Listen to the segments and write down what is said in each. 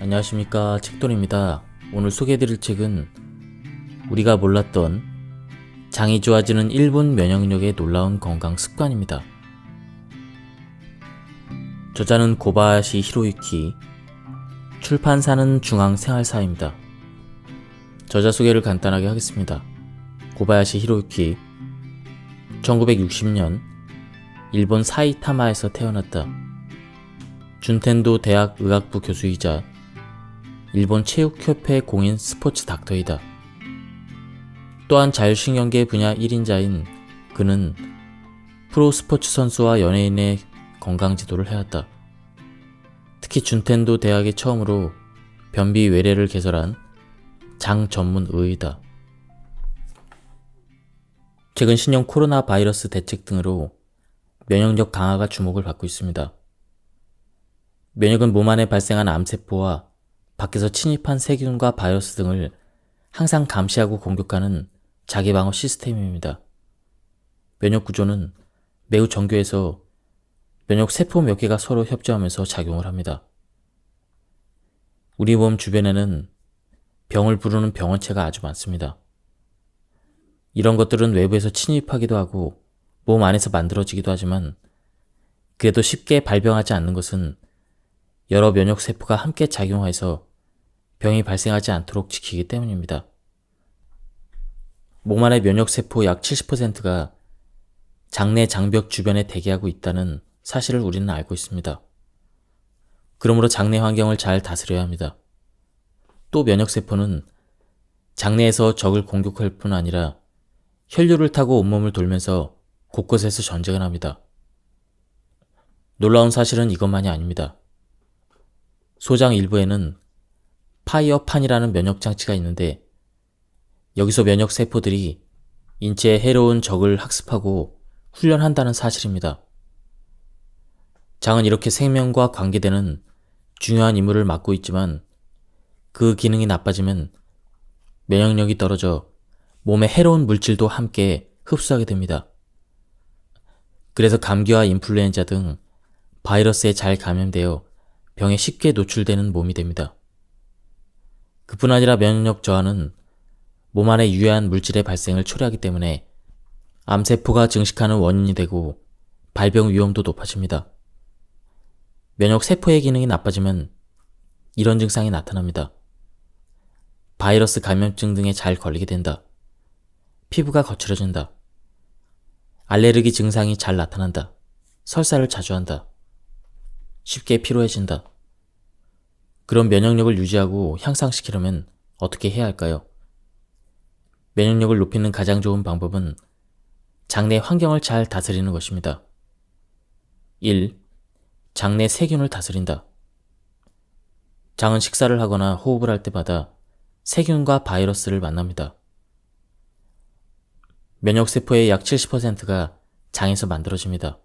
안녕하십니까, 책돌입니다. 오늘 소개해드릴 책은 우리가 몰랐던 장이 좋아지는 1분 면역력의 놀라운 건강 습관입니다. 저자는 고바야시 히로유키, 출판사는 중앙생활사입니다. 저자 소개를 간단하게 하겠습니다. 고바야시 히로유키, 1960년 일본 사이타마에서 태어났다. 준텐도 대학 의학부 교수이자 일본 체육협회 공인 스포츠 닥터이다. 또한 자율신경계 분야 1인자인 그는 프로스포츠 선수와 연예인의 건강지도를 해왔다. 특히 준텐도 대학에 처음으로 변비 외래를 개설한 장 전문 의의다. 최근 신형 코로나 바이러스 대책 등으로 면역력 강화가 주목을 받고 있습니다. 면역은 몸 안에 발생한 암세포와 밖에서 침입한 세균과 바이러스 등을 항상 감시하고 공격하는 자기방어 시스템입니다. 면역 구조는 매우 정교해서 면역 세포 몇 개가 서로 협조하면서 작용을 합니다. 우리 몸 주변에는 병을 부르는 병원체가 아주 많습니다. 이런 것들은 외부에서 침입하기도 하고 몸 안에서 만들어지기도 하지만 그래도 쉽게 발병하지 않는 것은 여러 면역 세포가 함께 작용해서 병이 발생하지 않도록 지키기 때문입니다. 몸 안의 면역 세포 약 70%가 장내 장벽 주변에 대기하고 있다는 사실을 우리는 알고 있습니다. 그러므로 장내 환경을 잘 다스려야 합니다. 또 면역 세포는 장내에서 적을 공격할 뿐 아니라 혈류를 타고 온몸을 돌면서 곳곳에서 전쟁을 합니다. 놀라운 사실은 이것만이 아닙니다. 소장 일부에는 파이어판이라는 면역 장치가 있는데 여기서 면역 세포들이 인체에 해로운 적을 학습하고 훈련한다는 사실입니다. 장은 이렇게 생명과 관계되는 중요한 임무를 맡고 있지만 그 기능이 나빠지면 면역력이 떨어져 몸에 해로운 물질도 함께 흡수하게 됩니다. 그래서 감기와 인플루엔자 등 바이러스에 잘 감염되어 병에 쉽게 노출되는 몸이 됩니다. 그뿐 아니라 면역력 저하는 몸 안에 유해한 물질의 발생을 초래하기 때문에 암세포가 증식하는 원인이 되고 발병 위험도 높아집니다. 면역 세포의 기능이 나빠지면 이런 증상이 나타납니다. 바이러스 감염증 등에 잘 걸리게 된다. 피부가 거칠어진다. 알레르기 증상이 잘 나타난다. 설사를 자주 한다. 쉽게 피로해진다. 그런 면역력을 유지하고 향상시키려면 어떻게 해야 할까요? 면역력을 높이는 가장 좋은 방법은 장내 환경을 잘 다스리는 것입니다. 1. 장내 세균을 다스린다. 장은 식사를 하거나 호흡을 할 때마다 세균과 바이러스를 만납니다. 면역세포의 약 70%가 장에서 만들어집니다.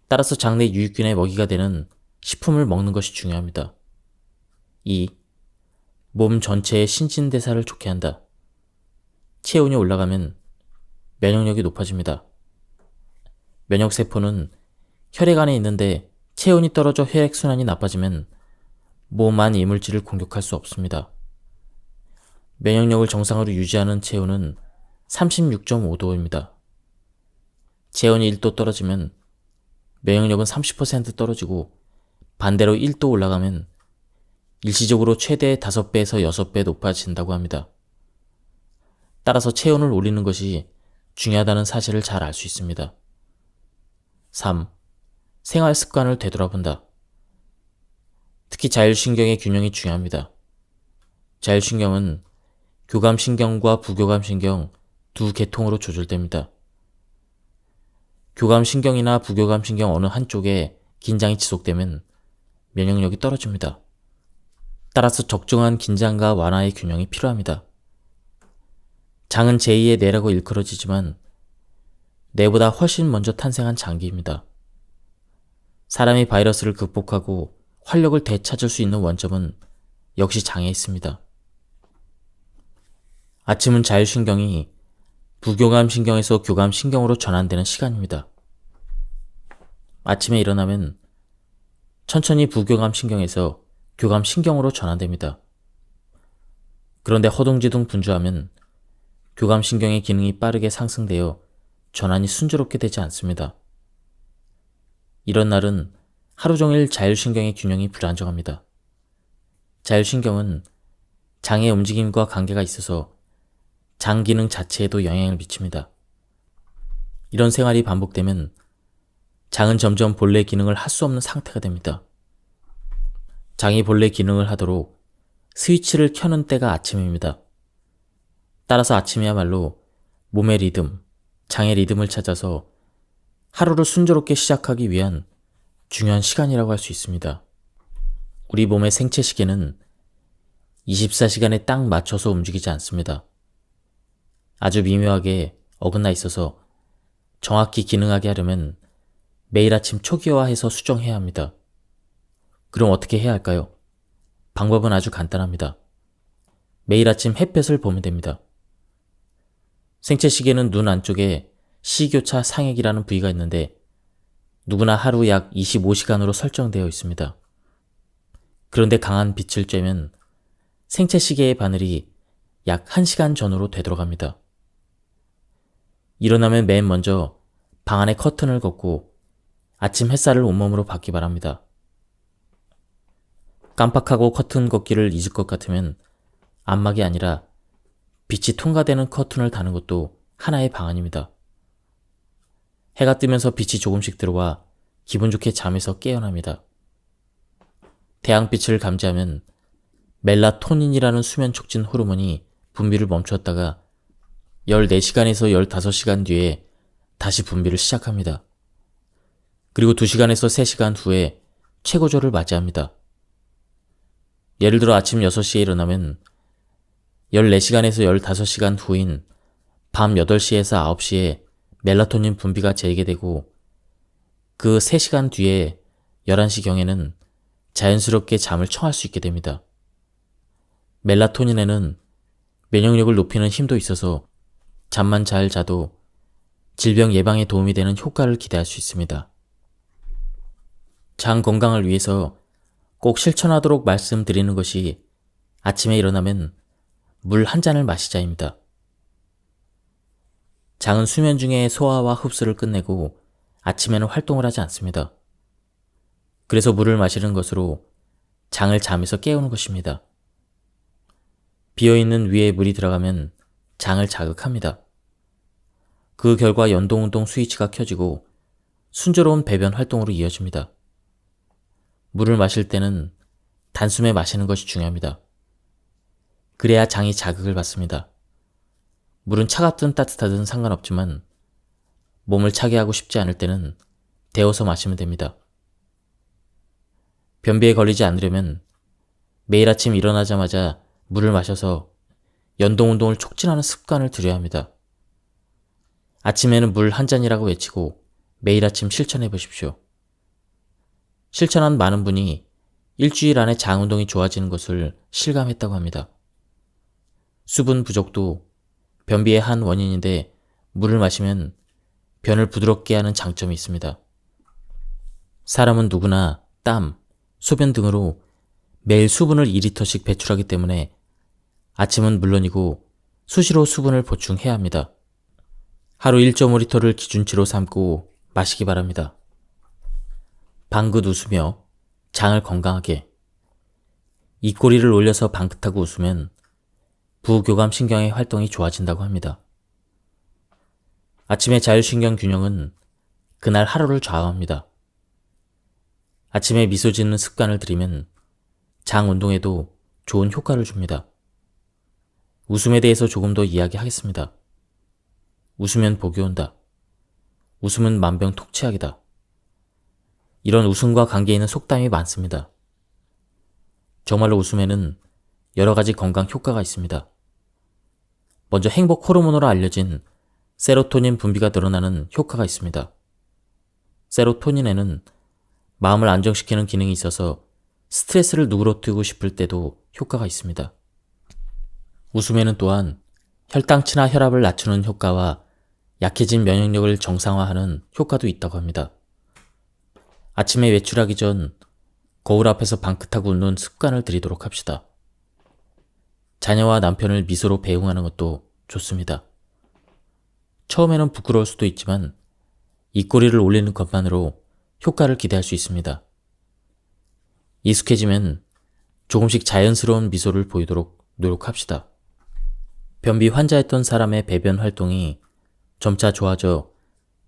따라서 장내 유익균의 먹이가 되는 식품을 먹는 것이 중요합니다. 2. 몸 전체의 신진대사를 좋게 한다. 체온이 올라가면 면역력이 높아집니다. 면역세포는 혈액 안에 있는데 체온이 떨어져 혈액순환이 나빠지면 몸 안 이물질을 공격할 수 없습니다. 면역력을 정상으로 유지하는 체온은 36.5도입니다. 체온이 1도 떨어지면 면역력은 30% 떨어지고 반대로 1도 올라가면 일시적으로 최대 5배에서 6배 높아진다고 합니다. 따라서 체온을 올리는 것이 중요하다는 사실을 잘 알 수 있습니다. 3. 생활 습관을 되돌아본다. 특히 자율신경의 균형이 중요합니다. 자율신경은 교감신경과 부교감신경 두 계통으로 조절됩니다. 교감신경이나 부교감신경 어느 한쪽에 긴장이 지속되면 면역력이 떨어집니다. 따라서 적정한 긴장과 완화의 균형이 필요합니다. 장은 제2의 뇌라고 일컬어지지만 뇌보다 훨씬 먼저 탄생한 장기입니다. 사람이 바이러스를 극복하고 활력을 되찾을 수 있는 원점은 역시 장에 있습니다. 아침은 자율신경이 부교감신경에서 교감신경으로 전환되는 시간입니다. 아침에 일어나면 천천히 부교감신경에서 교감신경으로 전환됩니다. 그런데 허둥지둥 분주하면 교감신경의 기능이 빠르게 상승되어 전환이 순조롭게 되지 않습니다. 이런 날은 하루 종일 자율신경의 균형이 불안정합니다. 자율신경은 장의 움직임과 관계가 있어서 장 기능 자체에도 영향을 미칩니다. 이런 생활이 반복되면 장은 점점 본래 기능을 할 수 없는 상태가 됩니다. 장이 본래 기능을 하도록 스위치를 켜는 때가 아침입니다. 따라서 아침이야말로 몸의 리듬, 장의 리듬을 찾아서 하루를 순조롭게 시작하기 위한 중요한 시간이라고 할 수 있습니다. 우리 몸의 생체 시계는 24시간에 딱 맞춰서 움직이지 않습니다. 아주 미묘하게 어긋나 있어서 정확히 기능하게 하려면 매일 아침 초기화해서 수정해야 합니다. 그럼 어떻게 해야 할까요? 방법은 아주 간단합니다. 매일 아침 햇볕을 보면 됩니다. 생체 시계는 눈 안쪽에 시교차 상액이라는 부위가 있는데 누구나 하루 약 25시간으로 설정되어 있습니다. 그런데 강한 빛을 쬐면 생체 시계의 바늘이 약 1시간 전후로 되돌아갑니다. 일어나면 맨 먼저 방 안에 커튼을 걷고 아침 햇살을 온몸으로 받기 바랍니다. 깜빡하고 커튼 걷기를 잊을 것 같으면 안막이 아니라 빛이 통과되는 커튼을 다는 것도 하나의 방안입니다. 해가 뜨면서 빛이 조금씩 들어와 기분 좋게 잠에서 깨어납니다. 태양빛을 감지하면 멜라토닌이라는 수면 촉진 호르몬이 분비를 멈추었다가 14시간에서 15시간 뒤에 다시 분비를 시작합니다. 그리고 2시간에서 3시간 후에 최고조를 맞이합니다. 예를 들어 아침 6시에 일어나면 14시간에서 15시간 후인 밤 8시에서 9시에 멜라토닌 분비가 재개되고 그 3시간 뒤에 11시경에는 자연스럽게 잠을 청할 수 있게 됩니다. 멜라토닌에는 면역력을 높이는 힘도 있어서 잠만 잘 자도 질병 예방에 도움이 되는 효과를 기대할 수 있습니다. 장 건강을 위해서 꼭 실천하도록 말씀드리는 것이 아침에 일어나면 물 한 잔을 마시자입니다. 장은 수면 중에 소화와 흡수를 끝내고 아침에는 활동을 하지 않습니다. 그래서 물을 마시는 것으로 장을 잠에서 깨우는 것입니다. 비어있는 위에 물이 들어가면 장을 자극합니다. 그 결과 연동운동 스위치가 켜지고 순조로운 배변 활동으로 이어집니다. 물을 마실 때는 단숨에 마시는 것이 중요합니다. 그래야 장이 자극을 받습니다. 물은 차갑든 따뜻하든 상관없지만 몸을 차게 하고 싶지 않을 때는 데워서 마시면 됩니다. 변비에 걸리지 않으려면 매일 아침 일어나자마자 물을 마셔서 연동운동을 촉진하는 습관을 들여야 합니다. 아침에는 물 한 잔이라고 외치고 매일 아침 실천해 보십시오. 실천한 많은 분이 일주일 안에 장 운동이 좋아지는 것을 실감했다고 합니다. 수분 부족도 변비의 한 원인인데 물을 마시면 변을 부드럽게 하는 장점이 있습니다. 사람은 누구나 땀, 소변 등으로 매일 수분을 2리터씩 배출하기 때문에 아침은 물론이고 수시로 수분을 보충해야 합니다. 하루 1.5리터를 기준치로 삼고 마시기 바랍니다. 방긋 웃으며 장을 건강하게. 입꼬리를 올려서 방긋하고 웃으면 부교감신경의 활동이 좋아진다고 합니다. 아침의 자율신경 균형은 그날 하루를 좌우합니다. 아침에 미소 짓는 습관을 들이면 장 운동에도 좋은 효과를 줍니다. 웃음에 대해서 조금 더 이야기하겠습니다. 웃으면 복이 온다. 웃음은 만병통치약이다. 이런 웃음과 관계 있는 속담이 많습니다. 정말로 웃음에는 여러 가지 건강 효과가 있습니다. 먼저 행복 호르몬으로 알려진 세로토닌 분비가 늘어나는 효과가 있습니다. 세로토닌에는 마음을 안정시키는 기능이 있어서 스트레스를 누그러뜨리고 싶을 때도 효과가 있습니다. 웃음에는 또한 혈당치나 혈압을 낮추는 효과와 약해진 면역력을 정상화하는 효과도 있다고 합니다. 아침에 외출하기 전 거울 앞에서 방긋하고 웃는 습관을 들이도록 합시다. 자녀와 남편을 미소로 배웅하는 것도 좋습니다. 처음에는 부끄러울 수도 있지만 입꼬리를 올리는 것만으로 효과를 기대할 수 있습니다. 익숙해지면 조금씩 자연스러운 미소를 보이도록 노력합시다. 변비 환자였던 사람의 배변 활동이 점차 좋아져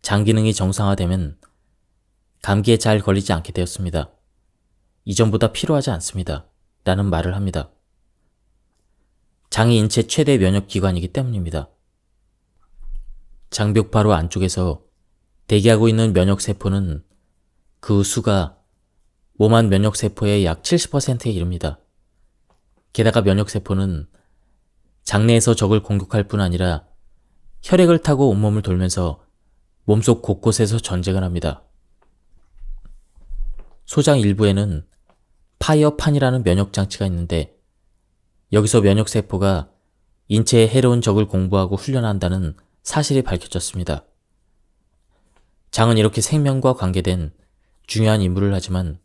장 기능이 정상화되면 감기에 잘 걸리지 않게 되었습니다. 이전보다 필요하지 않습니다. 라는 말을 합니다. 장이 인체 최대 면역 기관이기 때문입니다. 장벽 바로 안쪽에서 대기하고 있는 면역세포는 그 수가 몸 안 면역세포의 약 70%에 이릅니다. 게다가 면역세포는 장내에서 적을 공격할 뿐 아니라 혈액을 타고 온몸을 돌면서 몸속 곳곳에서 전쟁을 합니다. 소장 일부에는 파이어판이라는 면역장치가 있는데 여기서 면역세포가 인체에 해로운 적을 공부하고 훈련한다는 사실이 밝혀졌습니다. 장은 이렇게 생명과 관계된 중요한 임무를 하지만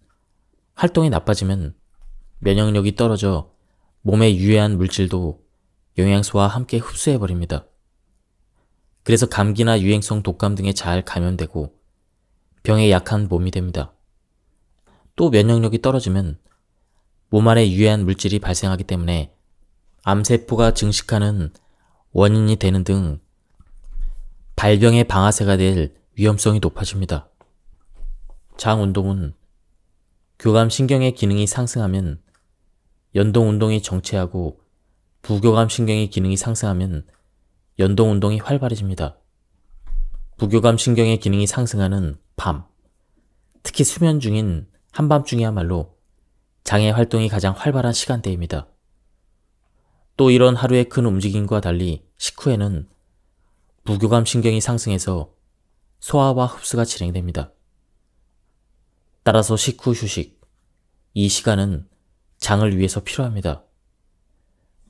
활동이 나빠지면 면역력이 떨어져 몸에 유해한 물질도 영양소와 함께 흡수해버립니다. 그래서 감기나 유행성 독감 등에 잘 감염되고 병에 약한 몸이 됩니다. 또 면역력이 떨어지면 몸 안에 유해한 물질이 발생하기 때문에 암세포가 증식하는 원인이 되는 등 발병의 방아쇠가 될 위험성이 높아집니다. 장 운동은 교감신경의 기능이 상승하면 연동운동이 정체하고 부교감신경의 기능이 상승하면 연동운동이 활발해집니다. 부교감신경의 기능이 상승하는 밤, 특히 수면 중인 한밤중이야말로 장의 활동이 가장 활발한 시간대입니다. 또 이런 하루의 큰 움직임과 달리 식후에는 부교감신경이 상승해서 소화와 흡수가 진행됩니다. 따라서 식후 휴식, 이 시간은 장을 위해서 필요합니다.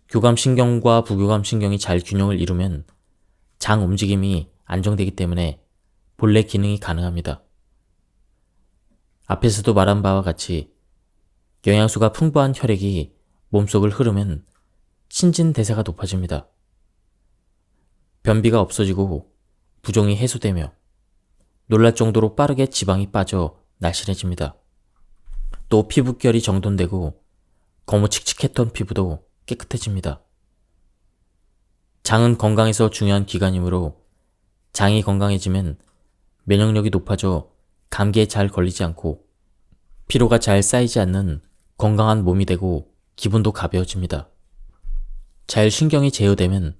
교감신경과 부교감신경이 잘 균형을 이루면 장 움직임이 안정되기 때문에 본래 기능이 가능합니다. 앞에서도 말한 바와 같이 영양소가 풍부한 혈액이 몸속을 흐르면 신진대사가 높아집니다. 변비가 없어지고 부종이 해소되며 놀랄 정도로 빠르게 지방이 빠져 날씬해집니다. 또 피부결이 정돈되고 거무칙칙했던 피부도 깨끗해집니다. 장은 건강에서 중요한 기관이므로 장이 건강해지면 면역력이 높아져 감기에 잘 걸리지 않고 피로가 잘 쌓이지 않는 건강한 몸이 되고 기분도 가벼워집니다. 자율신경이 제어되면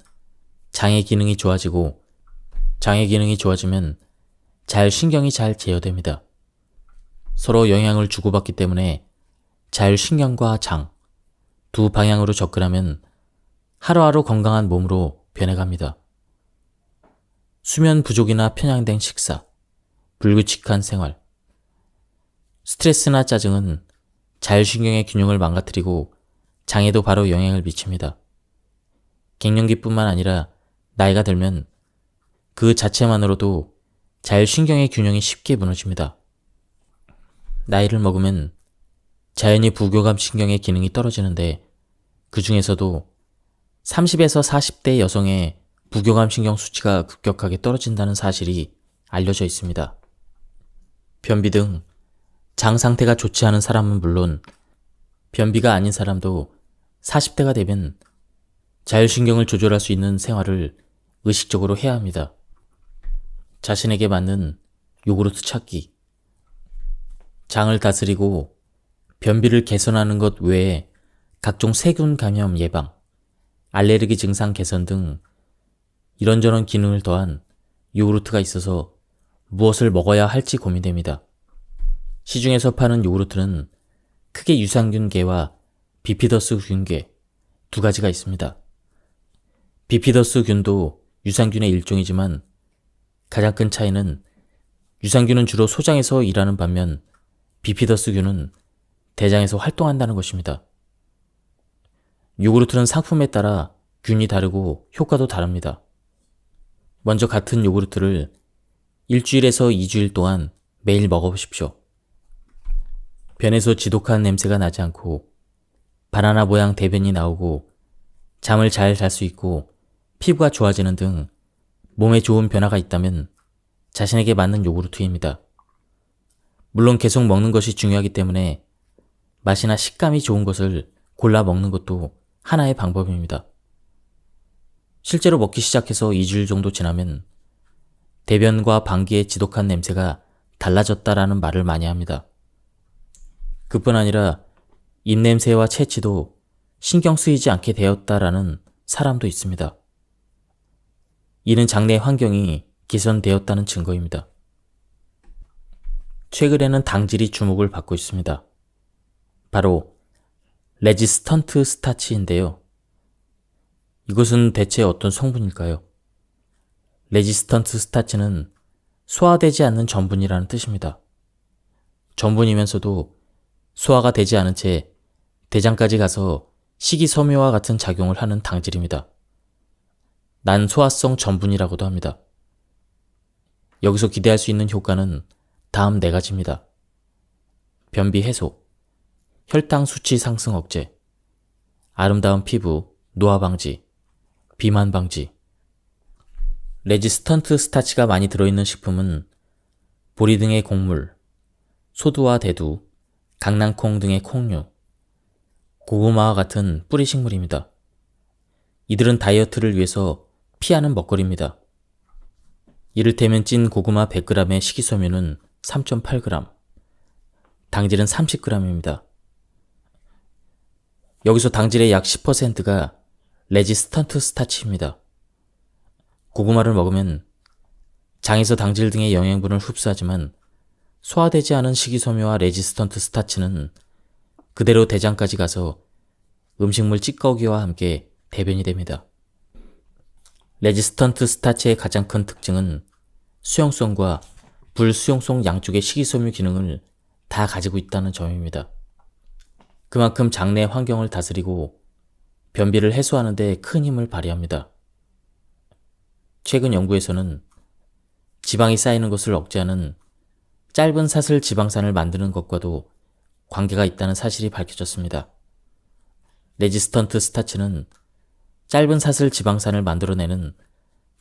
장의 기능이 좋아지고 장의 기능이 좋아지면 자율신경이 잘 제어됩니다. 서로 영향을 주고받기 때문에 자율신경과 장, 두 방향으로 접근하면 하루하루 건강한 몸으로 변해갑니다. 수면 부족이나 편향된 식사, 불규칙한 생활, 스트레스나 짜증은 자율신경의 균형을 망가뜨리고 장에도 바로 영향을 미칩니다. 갱년기뿐만 아니라 나이가 들면 그 자체만으로도 자율신경의 균형이 쉽게 무너집니다. 나이를 먹으면 자연히 부교감신경의 기능이 떨어지는데 그 중에서도 30에서 40대 여성의 부교감신경 수치가 급격하게 떨어진다는 사실이 알려져 있습니다. 변비 등 장 상태가 좋지 않은 사람은 물론 변비가 아닌 사람도 40대가 되면 자율신경을 조절할 수 있는 생활을 의식적으로 해야 합니다. 자신에게 맞는 요구르트 찾기, 장을 다스리고 변비를 개선하는 것 외에 각종 세균 감염 예방, 알레르기 증상 개선 등 이런저런 기능을 더한 요구르트가 있어서 무엇을 먹어야 할지 고민됩니다. 시중에서 파는 요구르트는 크게 유산균계와 비피더스 균계 두 가지가 있습니다. 비피더스 균도 유산균의 일종이지만 가장 큰 차이는 유산균은 주로 소장에서 일하는 반면 비피더스 균은 대장에서 활동한다는 것입니다. 요구르트는 상품에 따라 균이 다르고 효과도 다릅니다. 먼저 같은 요구르트를 일주일에서 2주일 동안 매일 먹어보십시오. 변에서 지독한 냄새가 나지 않고 바나나 모양 대변이 나오고 잠을 잘 잘 수 있고 피부가 좋아지는 등 몸에 좋은 변화가 있다면 자신에게 맞는 요구르트입니다. 물론 계속 먹는 것이 중요하기 때문에 맛이나 식감이 좋은 것을 골라 먹는 것도 하나의 방법입니다. 실제로 먹기 시작해서 2주일 정도 지나면 대변과 방귀의 지독한 냄새가 달라졌다라는 말을 많이 합니다. 그뿐 아니라 입냄새와 체취도 신경 쓰이지 않게 되었다라는 사람도 있습니다. 이는 장내 환경이 개선되었다는 증거입니다. 최근에는 당질이 주목을 받고 있습니다. 바로 레지스턴트 스타치인데요. 이것은 대체 어떤 성분일까요? 레지스턴트 스타치는 소화되지 않는 전분이라는 뜻입니다. 전분이면서도 소화가 되지 않은 채 대장까지 가서 식이섬유와 같은 작용을 하는 당질입니다. 난소화성 전분이라고도 합니다. 여기서 기대할 수 있는 효과는 다음 4가지입니다. 변비 해소, 혈당 수치 상승 억제, 아름다운 피부, 노화 방지, 비만 방지. 레지스턴트 스타치가 많이 들어있는 식품은 보리 등의 곡물, 소두와 대두, 강낭콩 등의 콩류, 고구마와 같은 뿌리 식물입니다. 이들은 다이어트를 위해서 피하는 먹거리입니다. 이를테면 찐 고구마 100g의 식이섬유는 3.8g, 당질은 30g입니다. 여기서 당질의 약 10%가 레지스턴트 스타치입니다. 고구마를 먹으면 장에서 당질 등의 영양분을 흡수하지만 소화되지 않은 식이섬유와 레지스턴트 스타치는 그대로 대장까지 가서 음식물 찌꺼기와 함께 대변이 됩니다. 레지스턴트 스타치의 가장 큰 특징은 수용성과 불수용성 양쪽의 식이섬유 기능을 다 가지고 있다는 점입니다. 그만큼 장내 환경을 다스리고 변비를 해소하는 데 큰 힘을 발휘합니다. 최근 연구에서는 지방이 쌓이는 것을 억제하는 짧은 사슬 지방산을 만드는 것과도 관계가 있다는 사실이 밝혀졌습니다. 레지스턴트 스타치는 짧은 사슬 지방산을 만들어내는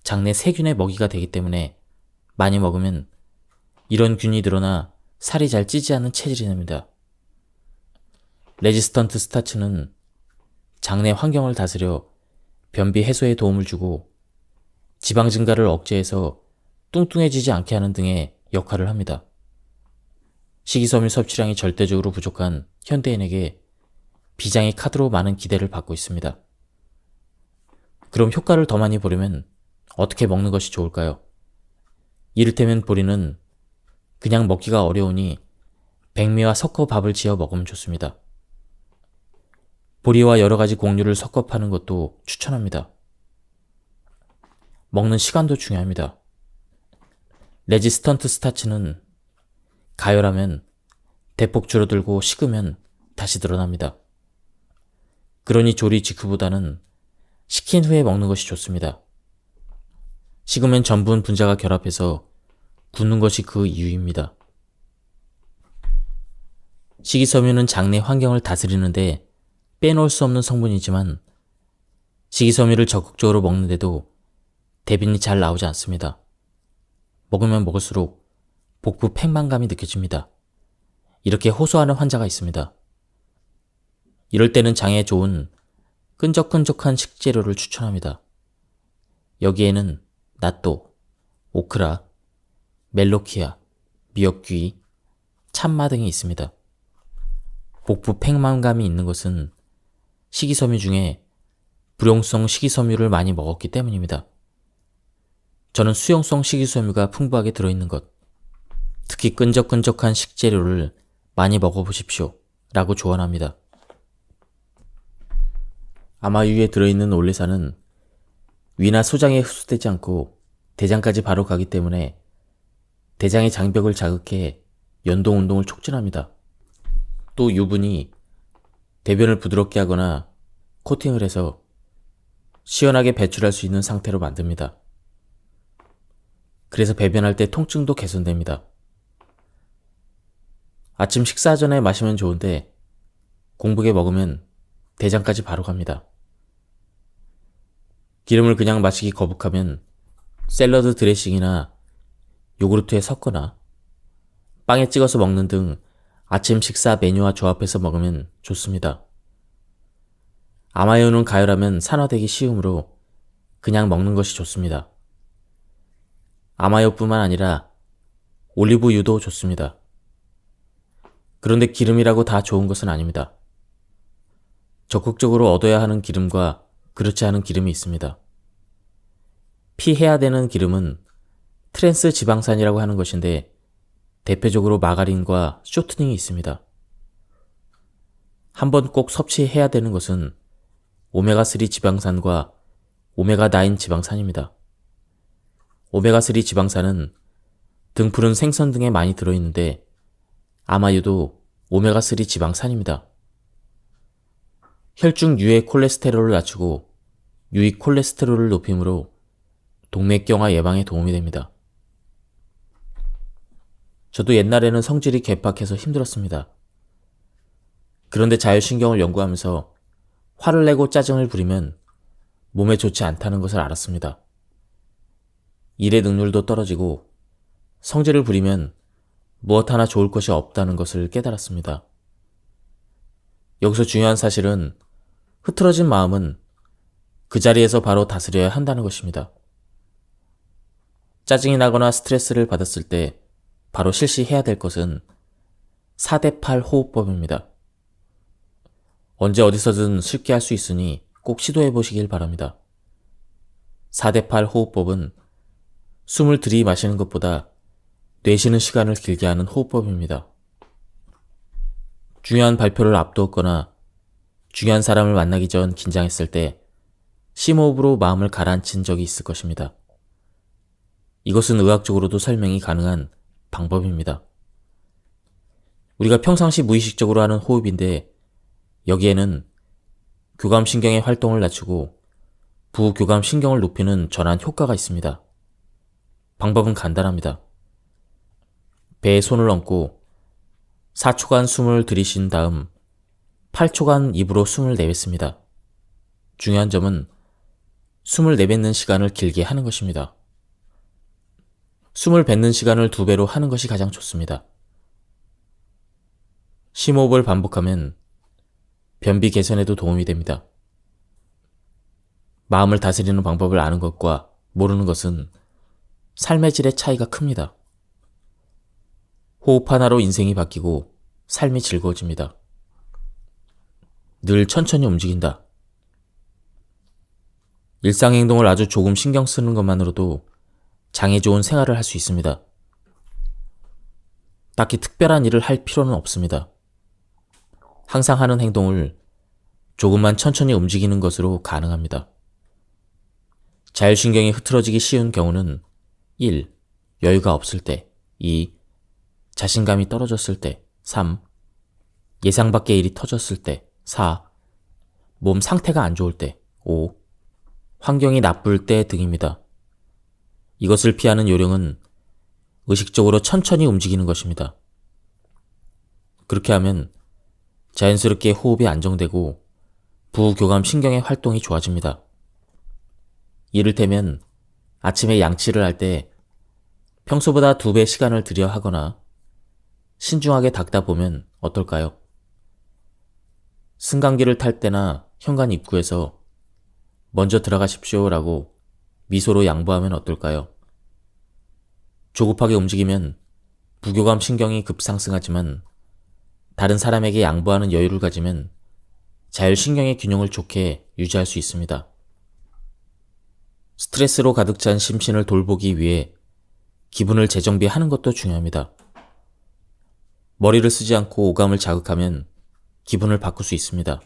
장내 세균의 먹이가 되기 때문에 많이 먹으면 이런 균이 늘어나 살이 잘 찌지 않는 체질이 됩니다. 레지스턴트 스타치는 장내 환경을 다스려 변비 해소에 도움을 주고 지방 증가를 억제해서 뚱뚱해지지 않게 하는 등의 역할을 합니다. 식이섬유 섭취량이 절대적으로 부족한 현대인에게 비장의 카드로 많은 기대를 받고 있습니다. 그럼 효과를 더 많이 보려면 어떻게 먹는 것이 좋을까요? 이를테면 보리는 그냥 먹기가 어려우니 백미와 섞어 밥을 지어 먹으면 좋습니다. 보리와 여러 가지 곡류를 섞어 파는 것도 추천합니다. 먹는 시간도 중요합니다. 레지스턴트 스타치는 가열하면 대폭 줄어들고 식으면 다시 늘어납니다. 그러니 조리 직후보다는 식힌 후에 먹는 것이 좋습니다. 식으면 전분 분자가 결합해서 굳는 것이 그 이유입니다. 식이섬유는 장내 환경을 다스리는데 빼놓을 수 없는 성분이지만 식이섬유를 적극적으로 먹는데도 대변이 잘 나오지 않습니다. 먹으면 먹을수록 복부 팽만감이 느껴집니다. 이렇게 호소하는 환자가 있습니다. 이럴 때는 장에 좋은 끈적끈적한 식재료를 추천합니다. 여기에는 낫또, 오크라, 멜로키아, 미역귀, 참마 등이 있습니다. 복부 팽만감이 있는 것은 식이섬유 중에 불용성 식이섬유를 많이 먹었기 때문입니다. 저는 수용성 식이섬유가 풍부하게 들어있는 것, 특히 끈적끈적한 식재료를 많이 먹어보십시오 라고 조언합니다. 아마유에 들어있는 올레산은 위나 소장에 흡수되지 않고 대장까지 바로 가기 때문에 대장의 장벽을 자극해 연동 운동을 촉진합니다. 또 유분이 대변을 부드럽게 하거나 코팅을 해서 시원하게 배출할 수 있는 상태로 만듭니다. 그래서 배변할 때 통증도 개선됩니다. 아침 식사 전에 마시면 좋은데 공복에 먹으면 대장까지 바로 갑니다. 기름을 그냥 마시기 거북하면 샐러드 드레싱이나 요구르트에 섞거나 빵에 찍어서 먹는 등 아침 식사 메뉴와 조합해서 먹으면 좋습니다. 아마요는 가열하면 산화되기 쉬우므로 그냥 먹는 것이 좋습니다. 아마요뿐만 아니라 올리브유도 좋습니다. 그런데 기름이라고 다 좋은 것은 아닙니다. 적극적으로 얻어야 하는 기름과 그렇지 않은 기름이 있습니다. 피해야 되는 기름은 트랜스 지방산이라고 하는 것인데 대표적으로 마가린과 쇼트닝이 있습니다. 한번 꼭 섭취해야 되는 것은 오메가3 지방산과 오메가9 지방산입니다. 오메가3 지방산은 등푸른 생선 등에 많이 들어있는데 아마유도 오메가3 지방산입니다. 혈중 유해 콜레스테롤을 낮추고 유익 콜레스테롤을 높이므로 동맥경화 예방에 도움이 됩니다. 저도 옛날에는 성질이 괴팍해서 힘들었습니다. 그런데 자율신경을 연구하면서 화를 내고 짜증을 부리면 몸에 좋지 않다는 것을 알았습니다. 일의 능률도 떨어지고 성질을 부리면 무엇 하나 좋을 것이 없다는 것을 깨달았습니다. 여기서 중요한 사실은 흐트러진 마음은 그 자리에서 바로 다스려야 한다는 것입니다. 짜증이 나거나 스트레스를 받았을 때 바로 실시해야 될 것은 4대8 호흡법입니다. 언제 어디서든 쉽게 할 수 있으니 꼭 시도해 보시길 바랍니다. 4대8 호흡법은 숨을 들이마시는 것보다 내쉬는 시간을 길게 하는 호흡법입니다. 중요한 발표를 앞두었거나 중요한 사람을 만나기 전 긴장했을 때 심호흡으로 마음을 가라앉힌 적이 있을 것입니다. 이것은 의학적으로도 설명이 가능한 방법입니다. 우리가 평상시 무의식적으로 하는 호흡인데 여기에는 교감신경의 활동을 낮추고 부교감신경을 높이는 전환 효과가 있습니다. 방법은 간단합니다. 배에 손을 얹고 4초간 숨을 들이쉰 다음 8초간 입으로 숨을 내뱉습니다. 중요한 점은 숨을 내뱉는 시간을 길게 하는 것입니다. 숨을 뱉는 시간을 2배로 하는 것이 가장 좋습니다. 심호흡을 반복하면 변비 개선에도 도움이 됩니다. 마음을 다스리는 방법을 아는 것과 모르는 것은 삶의 질의 차이가 큽니다. 호흡 하나로 인생이 바뀌고 삶이 즐거워집니다. 늘 천천히 움직인다. 일상행동을 아주 조금 신경 쓰는 것만으로도 장에 좋은 생활을 할 수 있습니다. 딱히 특별한 일을 할 필요는 없습니다. 항상 하는 행동을 조금만 천천히 움직이는 것으로 가능합니다. 자율신경이 흐트러지기 쉬운 경우는 1. 여유가 없을 때 2. 자신감이 떨어졌을 때 3. 예상 밖의 일이 터졌을 때 4. 몸 상태가 안 좋을 때 5. 환경이 나쁠 때 등입니다. 이것을 피하는 요령은 의식적으로 천천히 움직이는 것입니다. 그렇게 하면 자연스럽게 호흡이 안정되고 부교감 신경의 활동이 좋아집니다. 이를테면 아침에 양치를 할 때 평소보다 2배 시간을 들여 하거나 신중하게 닦다 보면 어떨까요? 승강기를 탈 때나 현관 입구에서 먼저 들어가십시오 라고 미소로 양보하면 어떨까요? 조급하게 움직이면 부교감 신경이 급상승하지만 다른 사람에게 양보하는 여유를 가지면 자율신경의 균형을 좋게 유지할 수 있습니다. 스트레스로 가득 찬 심신을 돌보기 위해 기분을 재정비하는 것도 중요합니다. 머리를 쓰지 않고 오감을 자극하면 기분을 바꿀 수 있습니다.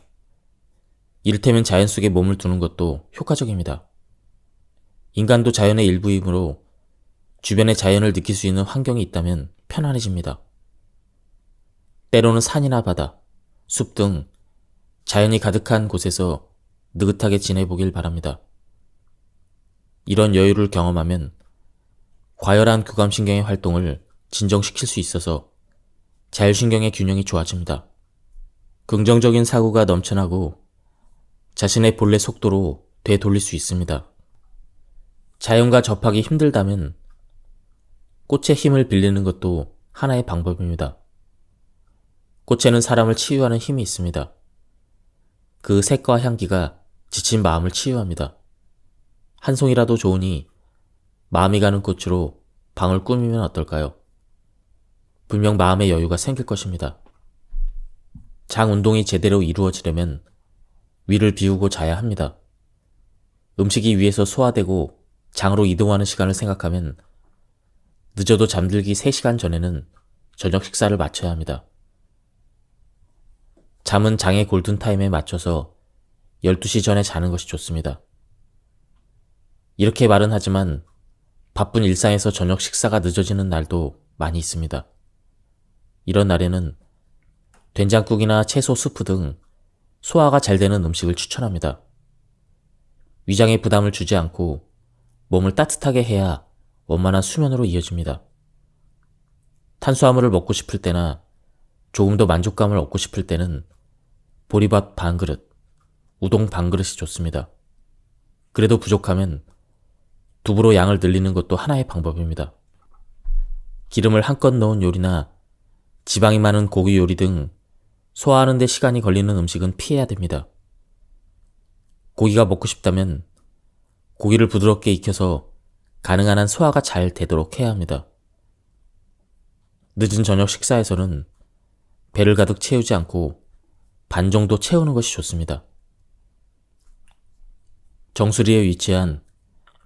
이를테면 자연 속에 몸을 두는 것도 효과적입니다. 인간도 자연의 일부이므로 주변의 자연을 느낄 수 있는 환경이 있다면 편안해집니다. 때로는 산이나 바다, 숲 등 자연이 가득한 곳에서 느긋하게 지내보길 바랍니다. 이런 여유를 경험하면 과열한 교감신경의 활동을 진정시킬 수 있어서 자율신경의 균형이 좋아집니다. 긍정적인 사고가 넘쳐나고 자신의 본래 속도로 되돌릴 수 있습니다. 자연과 접하기 힘들다면 꽃의 힘을 빌리는 것도 하나의 방법입니다. 꽃에는 사람을 치유하는 힘이 있습니다. 그 색과 향기가 지친 마음을 치유합니다. 한 송이라도 좋으니 마음이 가는 꽃으로 방을 꾸미면 어떨까요? 분명 마음의 여유가 생길 것입니다. 장 운동이 제대로 이루어지려면 위를 비우고 자야 합니다. 음식이 위에서 소화되고 장으로 이동하는 시간을 생각하면 늦어도 잠들기 3시간 전에는 저녁 식사를 마쳐야 합니다. 잠은 장의 골든타임에 맞춰서 12시 전에 자는 것이 좋습니다. 이렇게 말은 하지만 바쁜 일상에서 저녁 식사가 늦어지는 날도 많이 있습니다. 이런 날에는 된장국이나 채소 수프 등 소화가 잘 되는 음식을 추천합니다. 위장에 부담을 주지 않고 몸을 따뜻하게 해야 원만한 수면으로 이어집니다. 탄수화물을 먹고 싶을 때나 조금 더 만족감을 얻고 싶을 때는 보리밥 반 그릇, 우동 반 그릇이 좋습니다. 그래도 부족하면 두부로 양을 늘리는 것도 하나의 방법입니다. 기름을 한껏 넣은 요리나 지방이 많은 고기 요리 등 소화하는 데 시간이 걸리는 음식은 피해야 됩니다. 고기가 먹고 싶다면 고기를 부드럽게 익혀서 가능한 한 소화가 잘 되도록 해야 합니다. 늦은 저녁 식사에서는 배를 가득 채우지 않고 반 정도 채우는 것이 좋습니다. 정수리에 위치한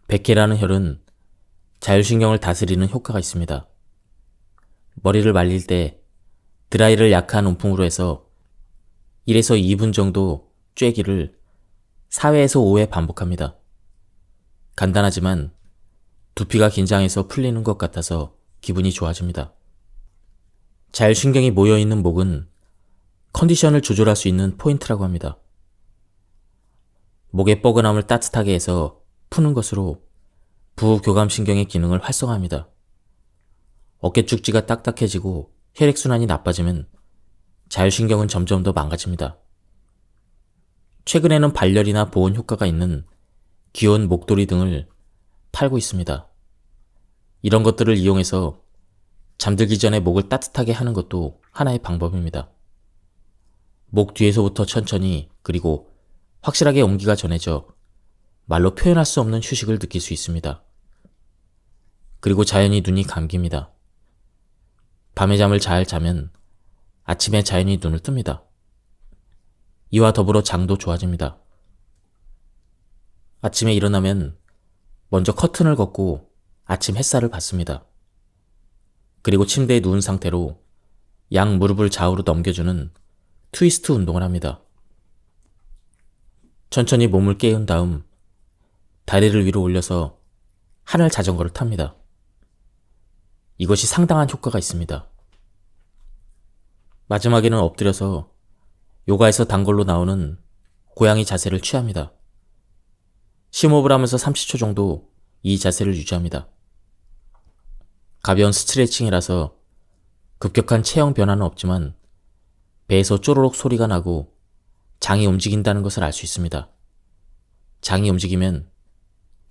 백회라는 혈은 자율신경을 다스리는 효과가 있습니다. 머리를 말릴 때 드라이를 약한 온풍으로 해서 1에서 2분 정도 쬐기를 4회에서 5회 반복합니다. 간단하지만 두피가 긴장해서 풀리는 것 같아서 기분이 좋아집니다. 자율신경이 모여있는 목은 컨디션을 조절할 수 있는 포인트라고 합니다. 목의 뻐근함을 따뜻하게 해서 푸는 것으로 부교감신경의 기능을 활성화합니다. 어깨 축지가 딱딱해지고 혈액순환이 나빠지면 자율신경은 점점 더 망가집니다. 최근에는 발열이나 보온 효과가 있는 귀여운 목도리 등을 팔고 있습니다. 이런 것들을 이용해서 잠들기 전에 목을 따뜻하게 하는 것도 하나의 방법입니다. 목 뒤에서부터 천천히 그리고 확실하게 온기가 전해져 말로 표현할 수 없는 휴식을 느낄 수 있습니다. 그리고 자연히 눈이 감깁니다. 밤에 잠을 잘 자면 아침에 자연히 눈을 뜹니다. 이와 더불어 장도 좋아집니다. 아침에 일어나면 먼저 커튼을 걷고 아침 햇살을 받습니다. 그리고 침대에 누운 상태로 양 무릎을 좌우로 넘겨주는 트위스트 운동을 합니다. 천천히 몸을 깨운 다음 다리를 위로 올려서 하늘 자전거를 탑니다. 이것이 상당한 효과가 있습니다. 마지막에는 엎드려서 요가에서 단골로 나오는 고양이 자세를 취합니다. 심호흡을 하면서 30초 정도 이 자세를 유지합니다. 가벼운 스트레칭이라서 급격한 체형 변화는 없지만 배에서 쪼르륵 소리가 나고 장이 움직인다는 것을 알 수 있습니다. 장이 움직이면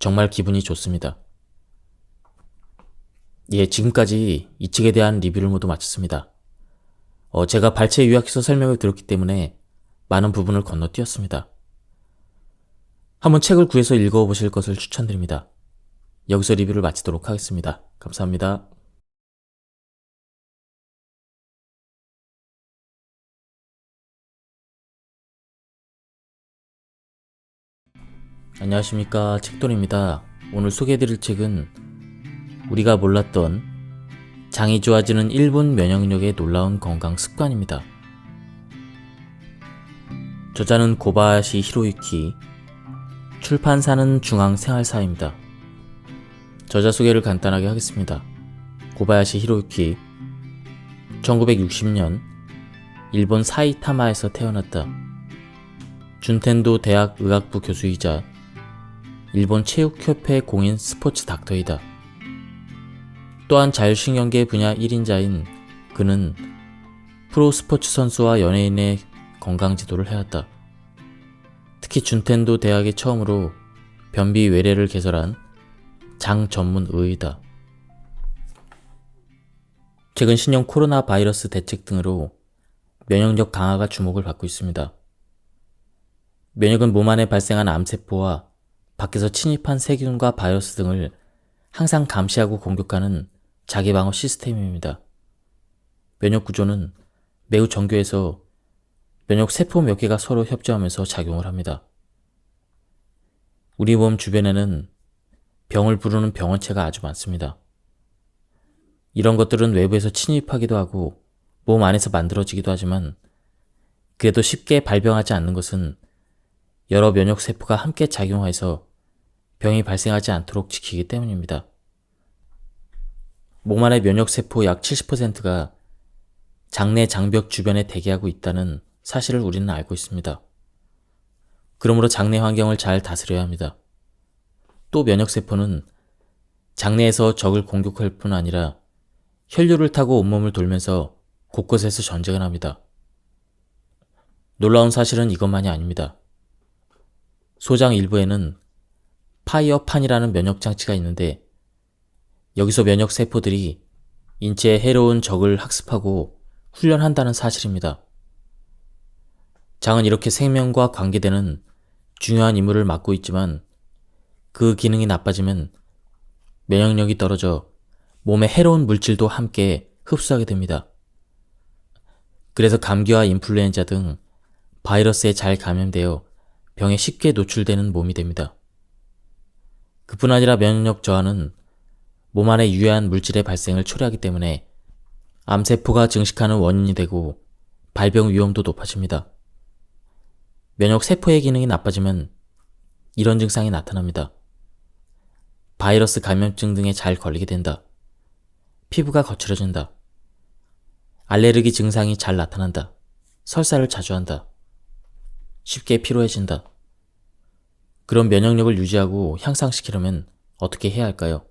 정말 기분이 좋습니다. 지금까지 이 책에 대한 리뷰를 모두 마쳤습니다. 제가 발췌 요약해서 설명을 드렸기 때문에 많은 부분을 건너뛰었습니다. 한번 책을 구해서 읽어보실 것을 추천드립니다. 여기서 리뷰를 마치도록 하겠습니다. 감사합니다. 안녕하십니까, 책돌입니다. 오늘 소개해드릴 책은 우리가 몰랐던 장이 좋아지는 1분 면역력의 놀라운 건강 습관입니다. 저자는 고바야시 히로유키, 출판사는 중앙생활사입니다. 저자 소개를 간단하게 하겠습니다. 고바야시 히로유키, 1960년 일본 사이타마에서 태어났다. 준텐도 대학 의학부 교수이자 일본 체육협회 공인 스포츠 닥터이다. 또한 자율신경계 분야 1인자인 그는 프로 스포츠 선수와 연예인의 건강 지도를 해왔다. 특히 준텐도 대학에 처음으로 변비 외래를 개설한 장 전문 의의다. 최근 신형 코로나 바이러스 대책 등으로 면역력 강화가 주목을 받고 있습니다. 면역은 몸 안에 발생한 암세포와 밖에서 침입한 세균과 바이러스 등을 항상 감시하고 공격하는 자기방어 시스템입니다. 면역 구조는 매우 정교해서 면역 세포 몇 개가 서로 협조하면서 작용을 합니다. 우리 몸 주변에는 병을 부르는 병원체가 아주 많습니다. 이런 것들은 외부에서 침입하기도 하고 몸 안에서 만들어지기도 하지만 그래도 쉽게 발병하지 않는 것은 여러 면역 세포가 함께 작용해서 병이 발생하지 않도록 지키기 때문입니다. 몸 안의 면역 세포 약 70%가 장내 장벽 주변에 대기하고 있다는 사실을 우리는 알고 있습니다. 그러므로 장내 환경을 잘 다스려야 합니다. 또 면역 세포는 장내에서 적을 공격할 뿐 아니라 혈류를 타고 온몸을 돌면서 곳곳에서 전쟁을 합니다. 놀라운 사실은 이것만이 아닙니다. 소장 일부에는 파이어판이라는 면역 장치가 있는데 여기서 면역 세포들이 인체에 해로운 적을 학습하고 훈련한다는 사실입니다. 장은 이렇게 생명과 관계되는 중요한 임무를 맡고 있지만 그 기능이 나빠지면 면역력이 떨어져 몸에 해로운 물질도 함께 흡수하게 됩니다. 그래서 감기와 인플루엔자 등 바이러스에 잘 감염되어 병에 쉽게 노출되는 몸이 됩니다. 그뿐 아니라 면역력 저하는 몸 안에 유해한 물질의 발생을 초래하기 때문에 암세포가 증식하는 원인이 되고 발병 위험도 높아집니다. 면역 세포의 기능이 나빠지면 이런 증상이 나타납니다. 바이러스 감염증 등에 잘 걸리게 된다. 피부가 거칠어진다. 알레르기 증상이 잘 나타난다. 설사를 자주 한다. 쉽게 피로해진다. 그런 면역력을 유지하고 향상시키려면 어떻게 해야 할까요?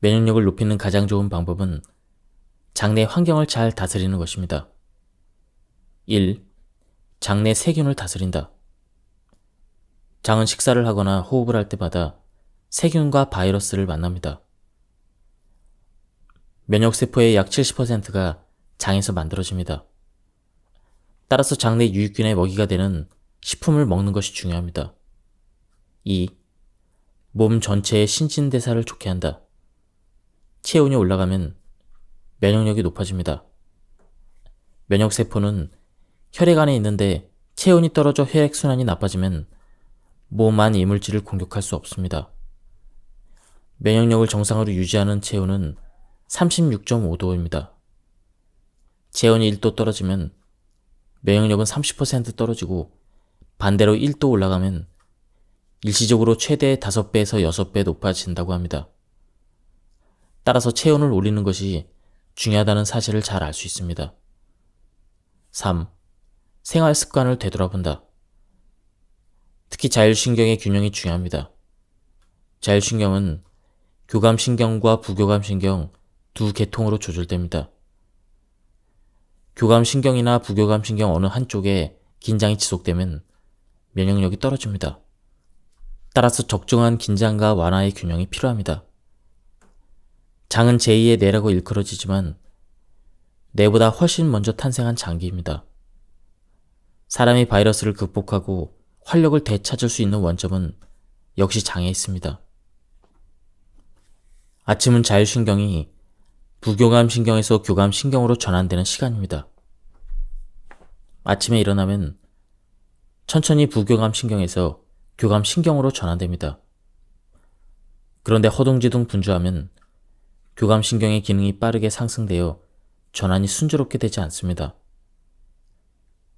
면역력을 높이는 가장 좋은 방법은 장내 환경을 잘 다스리는 것입니다. 1. 장내 세균을 다스린다. 장은 식사를 하거나 호흡을 할 때마다 세균과 바이러스를 만납니다. 면역세포의 약 70%가 장에서 만들어집니다. 따라서 장내 유익균의 먹이가 되는 식품을 먹는 것이 중요합니다. 2. 몸 전체의 신진대사를 좋게 한다. 체온이 올라가면 면역력이 높아집니다. 면역세포는 혈액 안에 있는데 체온이 떨어져 혈액순환이 나빠지면 몸 안 이물질을 공격할 수 없습니다. 면역력을 정상으로 유지하는 체온은 36.5도입니다. 체온이 1도 떨어지면 면역력은 30% 떨어지고 반대로 1도 올라가면 일시적으로 최대 5배에서 6배 높아진다고 합니다. 따라서 체온을 올리는 것이 중요하다는 사실을 잘 알 수 있습니다. 3. 생활 습관을 되돌아본다. 특히 자율신경의 균형이 중요합니다. 자율신경은 교감신경과 부교감신경 두 계통으로 조절됩니다. 교감신경이나 부교감신경 어느 한쪽에 긴장이 지속되면 면역력이 떨어집니다. 따라서 적정한 긴장과 완화의 균형이 필요합니다. 장은 제2의 뇌라고 일컬어지지만 뇌보다 훨씬 먼저 탄생한 장기입니다. 사람이 바이러스를 극복하고 활력을 되찾을 수 있는 원점은 역시 장에 있습니다. 아침은 자율신경이 부교감신경에서 교감신경으로 전환되는 시간입니다. 아침에 일어나면 천천히 부교감신경에서 교감신경으로 전환됩니다. 그런데 허둥지둥 분주하면 교감신경의 기능이 빠르게 상승되어 전환이 순조롭게 되지 않습니다.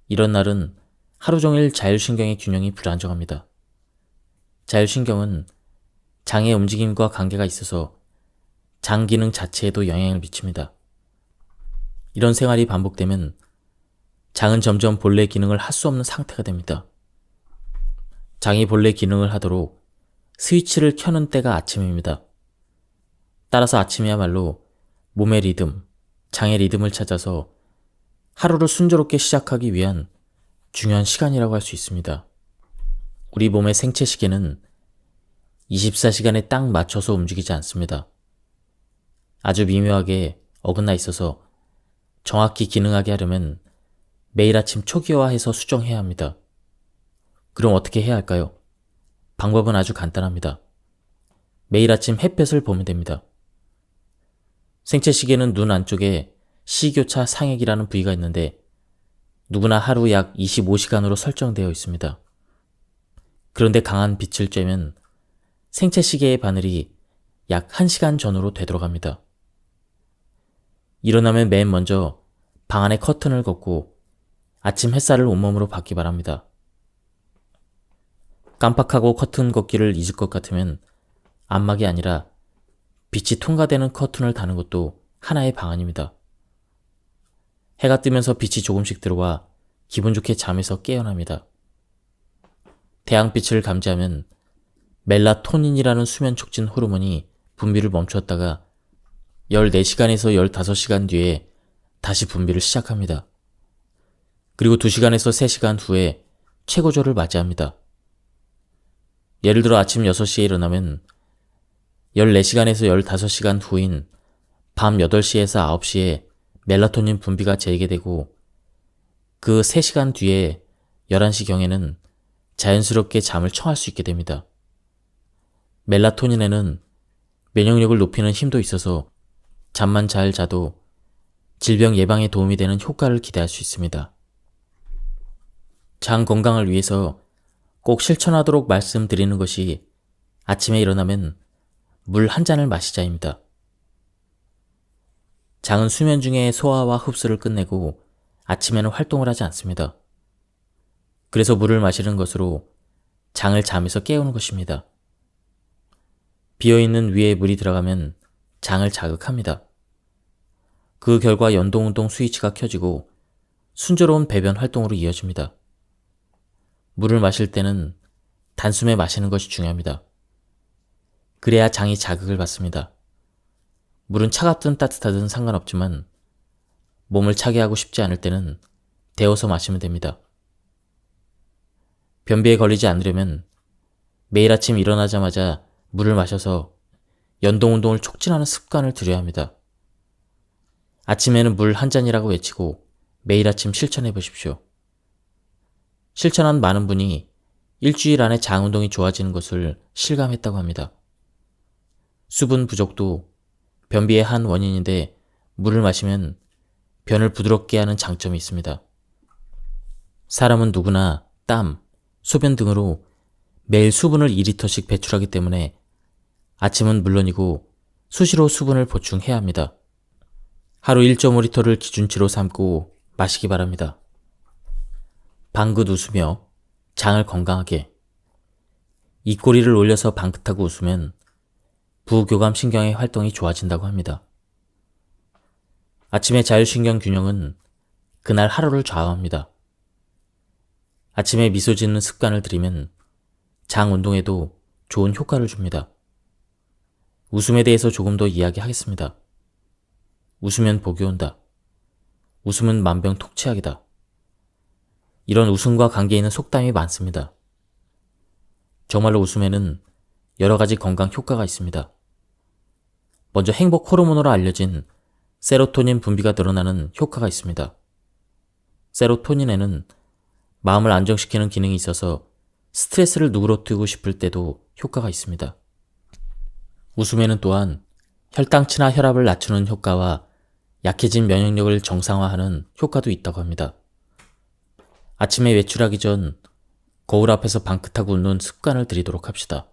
이런 날은 하루 종일 자율신경의 균형이 불안정합니다. 자율신경은 장의 움직임과 관계가 있어서 장 기능 자체에도 영향을 미칩니다. 이런 생활이 반복되면 장은 점점 본래 기능을 할 수 없는 상태가 됩니다. 장이 본래 기능을 하도록 스위치를 켜는 때가 아침입니다. 따라서 아침이야말로 몸의 리듬, 장의 리듬을 찾아서 하루를 순조롭게 시작하기 위한 중요한 시간이라고 할 수 있습니다. 우리 몸의 생체 시계는 24시간에 딱 맞춰서 움직이지 않습니다. 아주 미묘하게 어긋나 있어서 정확히 기능하게 하려면 매일 아침 초기화해서 수정해야 합니다. 그럼 어떻게 해야 할까요? 방법은 아주 간단합니다. 매일 아침 햇볕을 보면 됩니다. 생체 시계는 눈 안쪽에 시교차 상액이라는 부위가 있는데 누구나 하루 약 25시간으로 설정되어 있습니다. 그런데 강한 빛을 쬐면 생체 시계의 바늘이 약 1시간 전후로 되돌아갑니다. 일어나면 맨 먼저 방 안에 커튼을 걷고 아침 햇살을 온몸으로 받기 바랍니다. 깜빡하고 커튼 걷기를 잊을 것 같으면 안막이 아니라 빛이 통과되는 커튼을 다는 것도 하나의 방안입니다. 해가 뜨면서 빛이 조금씩 들어와 기분 좋게 잠에서 깨어납니다. 태양빛을 감지하면 멜라토닌이라는 수면 촉진 호르몬이 분비를 멈추었다가 14시간에서 15시간 뒤에 다시 분비를 시작합니다. 그리고 2시간에서 3시간 후에 최고조를 맞이합니다. 예를 들어 아침 6시에 일어나면 14시간에서 15시간 후인 밤 8시에서 9시에 멜라토닌 분비가 재개되고 그 3시간 뒤에 11시경에는 자연스럽게 잠을 청할 수 있게 됩니다. 멜라토닌에는 면역력을 높이는 힘도 있어서 잠만 잘 자도 질병 예방에 도움이 되는 효과를 기대할 수 있습니다. 장 건강을 위해서 꼭 실천하도록 말씀드리는 것이 아침에 일어나면 물 한 잔을 마시자입니다. 장은 수면 중에 소화와 흡수를 끝내고 아침에는 활동을 하지 않습니다. 그래서 물을 마시는 것으로 장을 잠에서 깨우는 것입니다. 비어있는 위에 물이 들어가면 장을 자극합니다. 그 결과 연동운동 스위치가 켜지고 순조로운 배변 활동으로 이어집니다. 물을 마실 때는 단숨에 마시는 것이 중요합니다. 그래야 장이 자극을 받습니다. 물은 차갑든 따뜻하든 상관없지만 몸을 차게 하고 싶지 않을 때는 데워서 마시면 됩니다. 변비에 걸리지 않으려면 매일 아침 일어나자마자 물을 마셔서 연동운동을 촉진하는 습관을 들여야 합니다. 아침에는 물 한 잔이라고 외치고 매일 아침 실천해 보십시오. 실천한 많은 분이 일주일 안에 장 운동이 좋아지는 것을 실감했다고 합니다. 수분 부족도 변비의 한 원인인데 물을 마시면 변을 부드럽게 하는 장점이 있습니다. 사람은 누구나 땀, 소변 등으로 매일 수분을 2리터씩 배출하기 때문에 아침은 물론이고 수시로 수분을 보충해야 합니다. 하루 1.5리터를 기준치로 삼고 마시기 바랍니다. 방긋 웃으며 장을 건강하게. 입꼬리를 올려서 방긋하고 웃으면 부교감신경의 활동이 좋아진다고 합니다. 아침의 자율신경 균형은 그날 하루를 좌우합니다. 아침에 미소 짓는 습관을 들이면 장 운동에도 좋은 효과를 줍니다. 웃음에 대해서 조금 더 이야기하겠습니다. 웃으면 복이 온다. 웃음은 만병통치약이다. 이런 웃음과 관계 있는 속담이 많습니다. 정말로 웃음에는 여러 가지 건강 효과가 있습니다. 먼저 행복 호르몬으로 알려진 세로토닌 분비가 늘어나는 효과가 있습니다. 세로토닌에는 마음을 안정시키는 기능이 있어서 스트레스를 누그러뜨리고 싶을 때도 효과가 있습니다. 웃음에는 또한 혈당치나 혈압을 낮추는 효과와 약해진 면역력을 정상화하는 효과도 있다고 합니다. 아침에 외출하기 전 거울 앞에서 방긋하고 웃는 습관을 들이도록 합시다.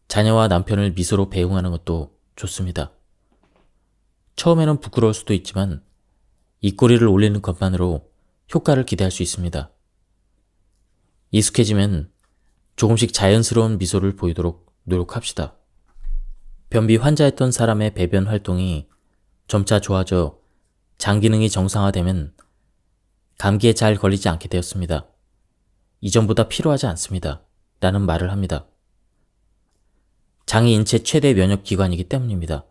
자녀와 남편을 미소로 배웅하는 것도 좋습니다. 처음에는 부끄러울 수도 있지만 입꼬리를 올리는 것만으로 효과를 기대할 수 있습니다. 익숙해지면 조금씩 자연스러운 미소를 보이도록 노력합시다. 변비 환자였던 사람의 배변 활동이 점차 좋아져 장 기능이 정상화되면 감기에 잘 걸리지 않게 되었습니다. 이전보다 필요하지 않습니다. 라는 말을 합니다. 장이 인체 최대 면역기관이기 때문입니다.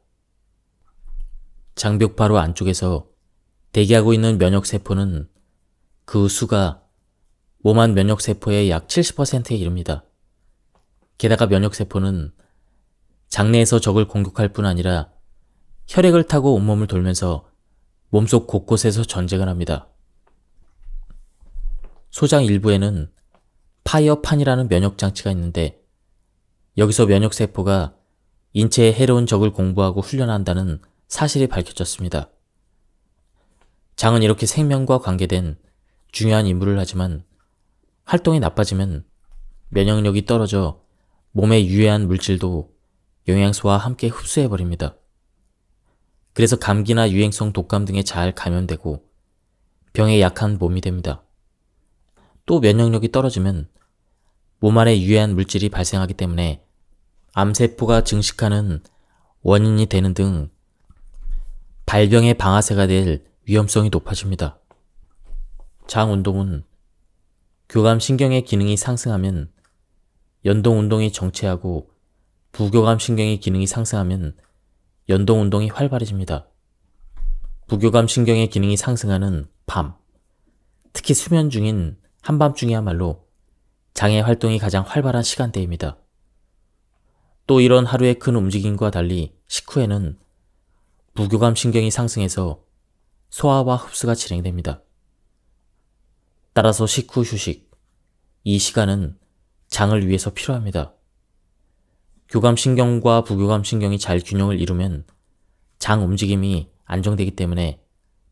장벽 바로 안쪽에서 대기하고 있는 면역세포는 그 수가 몸 안 면역세포의 약 70%에 이릅니다. 게다가 면역세포는 장내에서 적을 공격할 뿐 아니라 혈액을 타고 온몸을 돌면서 몸속 곳곳에서 전쟁을 합니다. 소장 일부에는 파이어판이라는 면역장치가 있는데 여기서 면역세포가 인체에 해로운 적을 공부하고 훈련한다는 사실이 밝혀졌습니다. 장은 이렇게 생명과 관계된 중요한 임무를 하지만 활동이 나빠지면 면역력이 떨어져 몸에 유해한 물질도 영양소와 함께 흡수해버립니다. 그래서 감기나 유행성 독감 등에 잘 감염되고 병에 약한 몸이 됩니다. 또 면역력이 떨어지면 몸 안에 유해한 물질이 발생하기 때문에 암세포가 증식하는 원인이 되는 등 발병의 방아쇠가 될 위험성이 높아집니다. 장운동은 교감신경의 기능이 상승하면 연동운동이 정체하고 부교감신경의 기능이 상승하면 연동운동이 활발해집니다. 부교감신경의 기능이 상승하는 밤, 특히 수면 중인 한밤중이야말로 장의 활동이 가장 활발한 시간대입니다. 또 이런 하루의 큰 움직임과 달리 식후에는 부교감신경이 상승해서 소화와 흡수가 진행됩니다. 따라서 식후 휴식, 이 시간은 장을 위해서 필요합니다. 교감신경과 부교감신경이 잘 균형을 이루면 장 움직임이 안정되기 때문에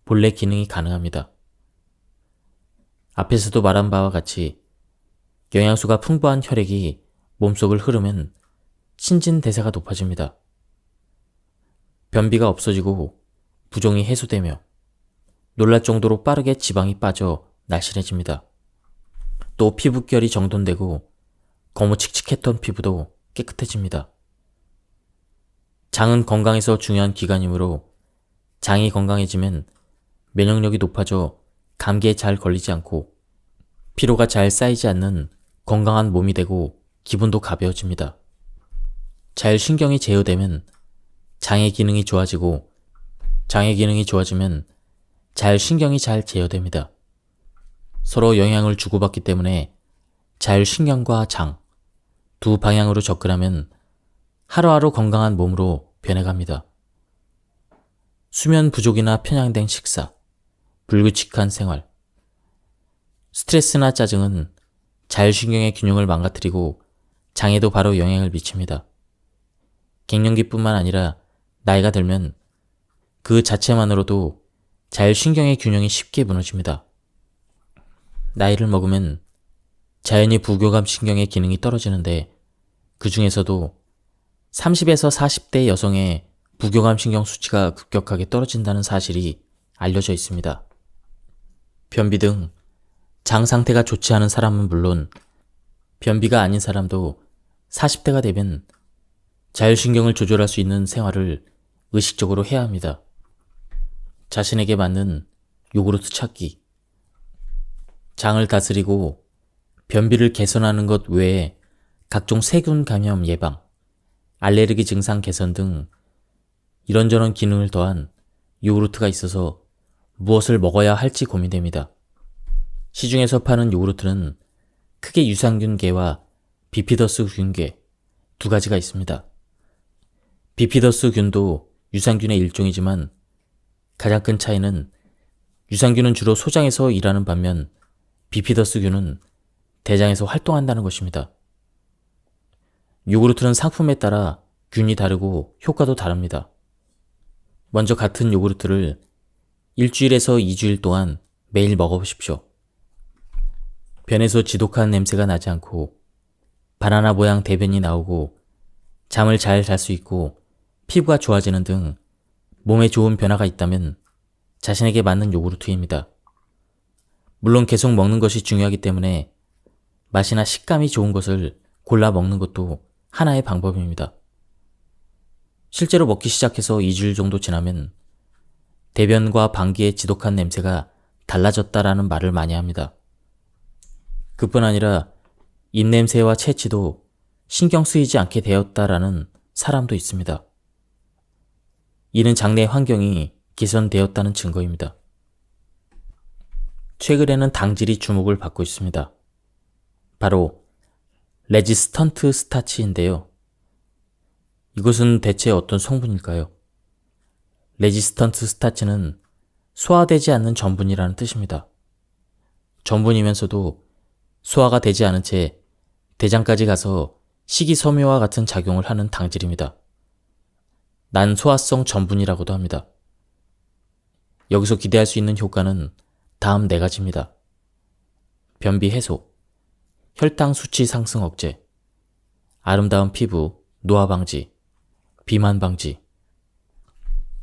본래 기능이 가능합니다. 앞에서도 말한 바와 같이 영양소가 풍부한 혈액이 몸속을 흐르면 신진대사가 높아집니다. 변비가 없어지고 부종이 해소되며 놀랄 정도로 빠르게 지방이 빠져 날씬해집니다. 또 피부결이 정돈되고 거무칙칙했던 피부도 깨끗해집니다. 장은 건강에서 중요한 기관이므로 장이 건강해지면 면역력이 높아져 감기에 잘 걸리지 않고 피로가 잘 쌓이지 않는 건강한 몸이 되고 기분도 가벼워집니다. 자율신경이 제어되면 장의 기능이 좋아지고 장의 기능이 좋아지면 자율신경이 잘 제어됩니다. 서로 영향을 주고받기 때문에 자율신경과 장, 두 방향으로 접근하면 하루하루 건강한 몸으로 변해갑니다. 수면 부족이나 편향된 식사, 불규칙한 생활, 스트레스나 짜증은 자율신경의 균형을 망가뜨리고 장에도 바로 영향을 미칩니다. 갱년기뿐만 아니라 나이가 들면 그 자체만으로도 자율신경의 균형이 쉽게 무너집니다. 나이를 먹으면 자연히 부교감신경의 기능이 떨어지는데 그 중에서도 30에서 40대 여성의 부교감신경 수치가 급격하게 떨어진다는 사실이 알려져 있습니다. 변비 등 장 상태가 좋지 않은 사람은 물론 변비가 아닌 사람도 40대가 되면 자율신경을 조절할 수 있는 생활을 의식적으로 해야 합니다. 자신에게 맞는 요구르트 찾기, 장을 다스리고 변비를 개선하는 것 외에 각종 세균 감염 예방, 알레르기 증상 개선 등 이런저런 기능을 더한 요구르트가 있어서 무엇을 먹어야 할지 고민됩니다. 시중에서 파는 요구르트는 크게 유산균계와 비피더스 균계 두 가지가 있습니다. 비피더스 균도 유산균의 일종이지만 가장 큰 차이는 유산균은 주로 소장에서 일하는 반면 비피더스 균은 대장에서 활동한다는 것입니다. 요구르트는 상품에 따라 균이 다르고 효과도 다릅니다. 먼저 같은 요구르트를 일주일에서 2주일 동안 매일 먹어보십시오. 변에서 지독한 냄새가 나지 않고 바나나 모양 대변이 나오고 잠을 잘 잘 수 있고 피부가 좋아지는 등 몸에 좋은 변화가 있다면 자신에게 맞는 요구르트입니다. 물론 계속 먹는 것이 중요하기 때문에 맛이나 식감이 좋은 것을 골라 먹는 것도 하나의 방법입니다. 실제로 먹기 시작해서 2주일 정도 지나면 대변과 방귀의 지독한 냄새가 달라졌다라는 말을 많이 합니다. 그뿐 아니라 입냄새와 체취도 신경 쓰이지 않게 되었다라는 사람도 있습니다. 이는 장내 환경이 개선되었다는 증거입니다. 최근에는 당질이 주목을 받고 있습니다. 바로 레지스턴트 스타치인데요. 이것은 대체 어떤 성분일까요? 레지스턴트 스타치는 소화되지 않는 전분이라는 뜻입니다. 전분이면서도 소화가 되지 않은 채 대장까지 가서 식이섬유와 같은 작용을 하는 당질입니다. 난소화성 전분이라고도 합니다. 여기서 기대할 수 있는 효과는 다음 4가지입니다. 변비 해소, 혈당 수치 상승 억제, 아름다운 피부, 노화 방지, 비만 방지.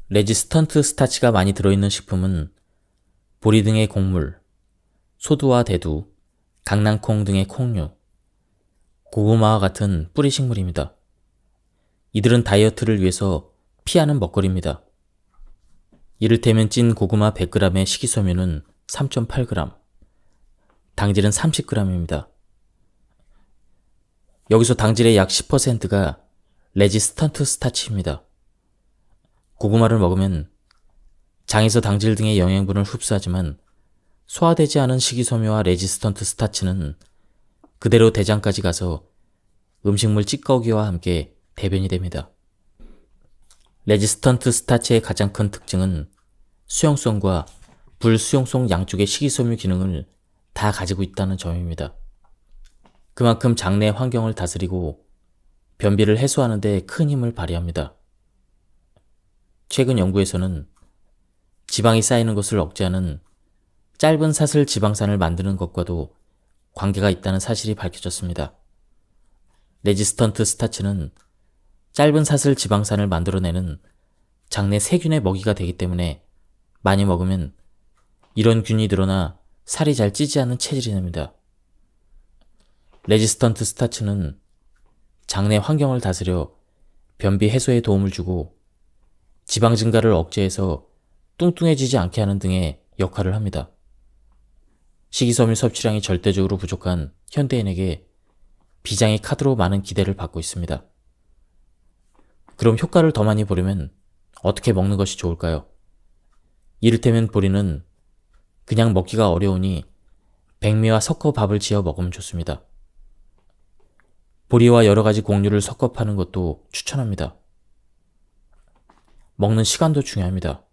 레지스턴트 스타치가 많이 들어있는 식품은 보리 등의 곡물, 소두와 대두, 강낭콩 등의 콩류, 고구마와 같은 뿌리 식물입니다. 이들은 다이어트를 위해서 피하는 먹거리입니다. 이를테면 찐 고구마 100g의 식이섬유는 3.8g, 당질은 30g입니다. 여기서 당질의 약 10%가 레지스턴트 스타치입니다. 고구마를 먹으면 장에서 당질 등의 영양분을 흡수하지만 소화되지 않은 식이섬유와 레지스턴트 스타치는 그대로 대장까지 가서 음식물 찌꺼기와 함께 대변이 됩니다. 레지스턴트 스타치의 가장 큰 특징은 수용성과 불수용성 양쪽의 식이섬유 기능을 다 가지고 있다는 점입니다. 그만큼 장내 환경을 다스리고 변비를 해소하는 데 큰 힘을 발휘합니다. 최근 연구에서는 지방이 쌓이는 것을 억제하는 짧은 사슬 지방산을 만드는 것과도 관계가 있다는 사실이 밝혀졌습니다. 레지스턴트 스타치는 짧은 사슬 지방산을 만들어내는 장내 세균의 먹이가 되기 때문에 많이 먹으면 이런 균이 늘어나 살이 잘 찌지 않는 체질이 됩니다. 레지스턴트 스타치는 장내 환경을 다스려 변비 해소에 도움을 주고 지방 증가를 억제해서 뚱뚱해지지 않게 하는 등의 역할을 합니다. 식이섬유 섭취량이 절대적으로 부족한 현대인에게 비장의 카드로 많은 기대를 받고 있습니다. 그럼 효과를 더 많이 보려면 어떻게 먹는 것이 좋을까요? 이를테면 보리는 그냥 먹기가 어려우니 백미와 섞어 밥을 지어 먹으면 좋습니다. 보리와 여러 가지 곡류를 섞어 파는 것도 추천합니다. 먹는 시간도 중요합니다.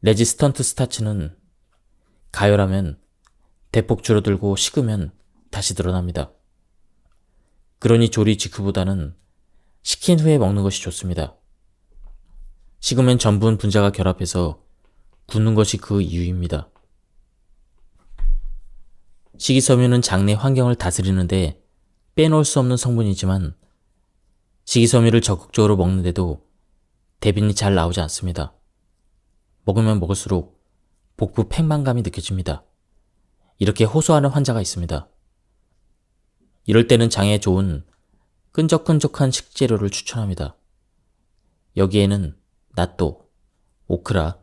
레지스턴트 스타치는 가열하면 대폭 줄어들고 식으면 다시 늘어납니다. 그러니 조리 직후보다는 식힌 후에 먹는 것이 좋습니다. 식으면 전분 분자가 결합해서 굳는 것이 그 이유입니다. 식이섬유는 장내 환경을 다스리는데 빼놓을 수 없는 성분이지만 식이섬유를 적극적으로 먹는데도 대변이 잘 나오지 않습니다. 먹으면 먹을수록 복부 팽만감이 느껴집니다. 이렇게 호소하는 환자가 있습니다. 이럴 때는 장에 좋은 끈적끈적한 식재료를 추천합니다. 여기에는 낫또, 오크라,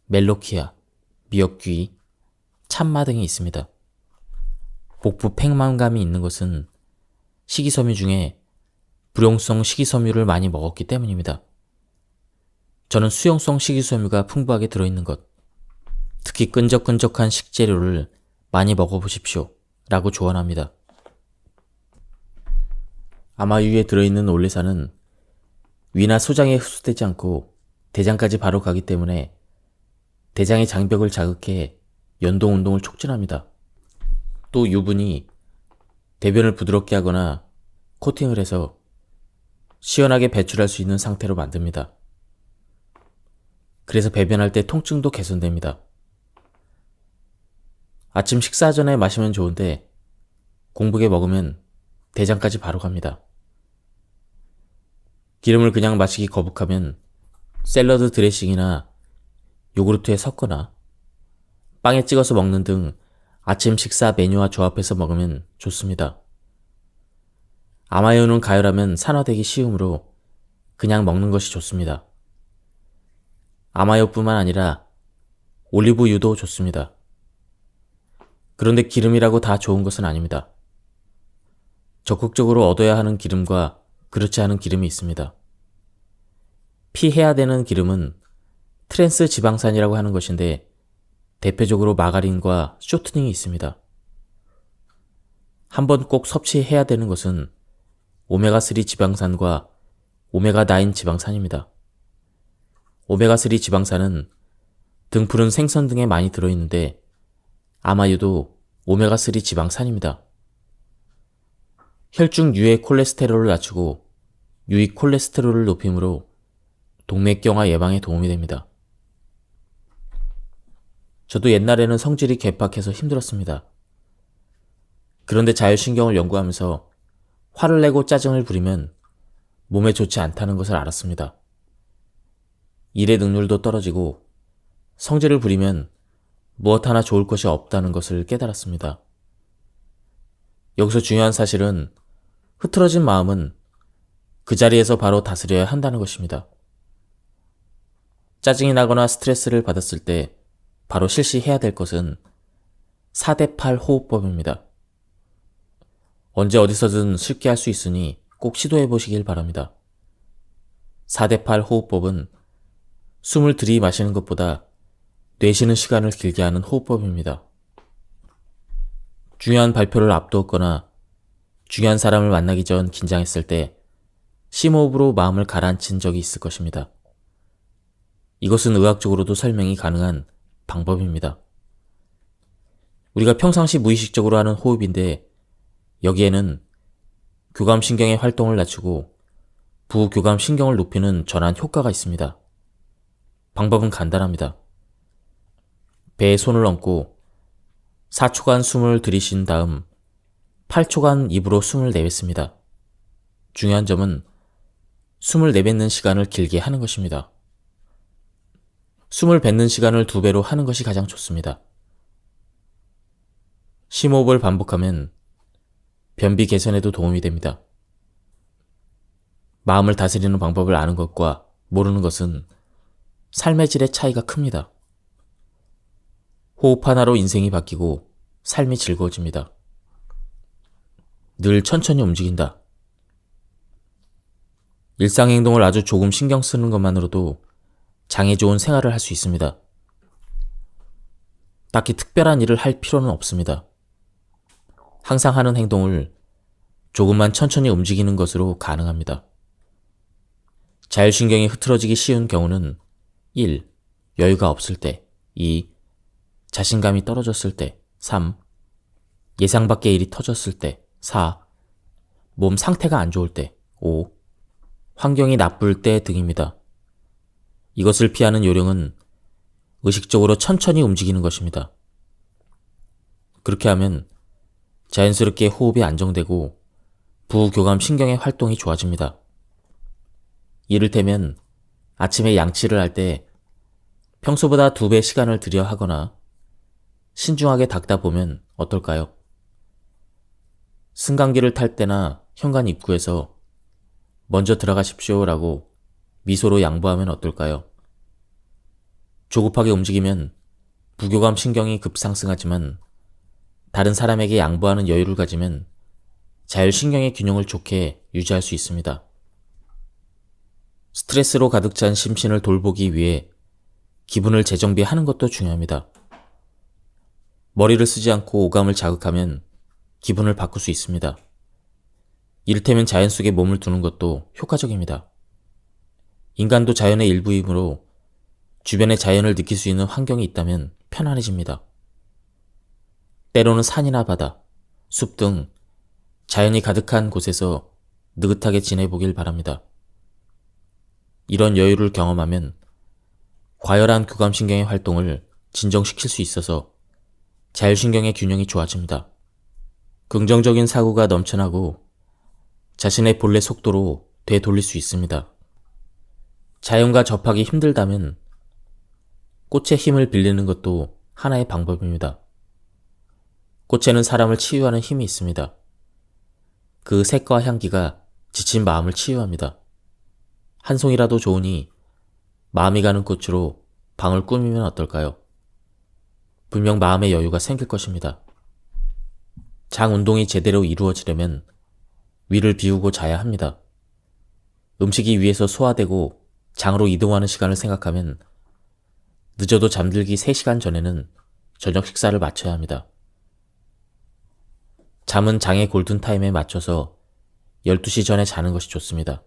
멜로키아, 미역귀, 참마 등이 있습니다. 복부 팽만감이 있는 것은 식이섬유 중에 불용성 식이섬유를 많이 먹었기 때문입니다. 저는 수용성 식이섬유가 풍부하게 들어있는 것, 특히 끈적끈적한 식재료를 많이 먹어보십시오 라고 조언합니다. 아마유에 들어있는 올레산은 위나 소장에 흡수되지 않고 대장까지 바로 가기 때문에 대장의 장벽을 자극해 연동 운동을 촉진합니다. 또 유분이 대변을 부드럽게 하거나 코팅을 해서 시원하게 배출할 수 있는 상태로 만듭니다. 그래서 배변할 때 통증도 개선됩니다. 아침 식사 전에 마시면 좋은데 공복에 먹으면 대장까지 바로 갑니다. 기름을 그냥 마시기 거북하면 샐러드 드레싱이나 요구르트에 섞거나 빵에 찍어서 먹는 등 아침 식사 메뉴와 조합해서 먹으면 좋습니다. 아마유는 가열하면 산화되기 쉬우므로 그냥 먹는 것이 좋습니다. 아마유뿐만 아니라 올리브유도 좋습니다. 그런데 기름이라고 다 좋은 것은 아닙니다. 적극적으로 얻어야 하는 기름과 그렇지 않은 기름이 있습니다. 피해야 되는 기름은 트랜스 지방산이라고 하는 것인데 대표적으로 마가린과 쇼트닝이 있습니다. 한번 꼭 섭취해야 되는 것은 오메가3 지방산과 오메가9 지방산입니다. 오메가3 지방산은 등푸른 생선 등에 많이 들어있는데 아마유도 오메가3 지방산입니다. 혈중 유해 콜레스테롤을 낮추고 유익 콜레스테롤을 높이므로 동맥경화 예방에 도움이 됩니다. 저도 옛날에는 성질이 괴팍해서 힘들었습니다. 그런데 자율신경을 연구하면서 화를 내고 짜증을 부리면 몸에 좋지 않다는 것을 알았습니다. 일의 능률도 떨어지고 성질을 부리면 무엇 하나 좋을 것이 없다는 것을 깨달았습니다. 여기서 중요한 사실은 흐트러진 마음은 그 자리에서 바로 다스려야 한다는 것입니다. 짜증이 나거나 스트레스를 받았을 때 바로 실시해야 될 것은 4대8 호흡법입니다. 언제 어디서든 쉽게 할 수 있으니 꼭 시도해 보시길 바랍니다. 4대8 호흡법은 숨을 들이마시는 것보다 내쉬는 시간을 길게 하는 호흡법입니다. 중요한 발표를 앞두었거나 중요한 사람을 만나기 전 긴장했을 때 심호흡으로 마음을 가라앉힌 적이 있을 것입니다. 이것은 의학적으로도 설명이 가능한 방법입니다. 우리가 평상시 무의식적으로 하는 호흡인데 여기에는 교감신경의 활동을 낮추고 부교감신경을 높이는 전환 효과가 있습니다. 방법은 간단합니다. 배에 손을 얹고 4초간 숨을 들이쉰 다음 8초간 입으로 숨을 내뱉습니다. 중요한 점은 숨을 내뱉는 시간을 길게 하는 것입니다. 숨을 뱉는 시간을 2배로 하는 것이 가장 좋습니다. 심호흡을 반복하면 변비 개선에도 도움이 됩니다. 마음을 다스리는 방법을 아는 것과 모르는 것은 삶의 질의 차이가 큽니다. 호흡 하나로 인생이 바뀌고 삶이 즐거워집니다. 늘 천천히 움직인다. 일상행동을 아주 조금 신경 쓰는 것만으로도 장에 좋은 생활을 할 수 있습니다. 딱히 특별한 일을 할 필요는 없습니다. 항상 하는 행동을 조금만 천천히 움직이는 것으로 가능합니다. 자율신경이 흐트러지기 쉬운 경우는 1. 여유가 없을 때 2. 자신감이 떨어졌을 때 3. 예상 밖의 일이 터졌을 때 4. 몸 상태가 안 좋을 때 5. 환경이 나쁠 때 등입니다. 이것을 피하는 요령은 의식적으로 천천히 움직이는 것입니다. 그렇게 하면 자연스럽게 호흡이 안정되고 부교감 신경의 활동이 좋아집니다. 이를테면 아침에 양치를 할 때 평소보다 2배 시간을 들여 하거나 신중하게 닦다 보면 어떨까요? 승강기를 탈 때나 현관 입구에서 먼저 들어가십시오 라고 미소로 양보하면 어떨까요? 조급하게 움직이면 부교감 신경이 급상승하지만 다른 사람에게 양보하는 여유를 가지면 자율신경의 균형을 좋게 유지할 수 있습니다. 스트레스로 가득 찬 심신을 돌보기 위해 기분을 재정비하는 것도 중요합니다. 머리를 쓰지 않고 오감을 자극하면 기분을 바꿀 수 있습니다. 이를테면 자연 속에 몸을 두는 것도 효과적입니다. 인간도 자연의 일부이므로 주변의 자연을 느낄 수 있는 환경이 있다면 편안해집니다. 때로는 산이나 바다, 숲 등 자연이 가득한 곳에서 느긋하게 지내보길 바랍니다. 이런 여유를 경험하면 과열한 교감신경의 활동을 진정시킬 수 있어서 자율신경의 균형이 좋아집니다. 긍정적인 사고가 넘쳐나고 자신의 본래 속도로 되돌릴 수 있습니다. 자연과 접하기 힘들다면 꽃의 힘을 빌리는 것도 하나의 방법입니다. 꽃에는 사람을 치유하는 힘이 있습니다. 그 색과 향기가 지친 마음을 치유합니다. 한 송이라도 좋으니 마음이 가는 꽃으로 방을 꾸미면 어떨까요? 분명 마음의 여유가 생길 것입니다. 장 운동이 제대로 이루어지려면 위를 비우고 자야 합니다. 음식이 위에서 소화되고 장으로 이동하는 시간을 생각하면 늦어도 잠들기 3시간 전에는 저녁 식사를 마쳐야 합니다. 잠은 장의 골든타임에 맞춰서 12시 전에 자는 것이 좋습니다.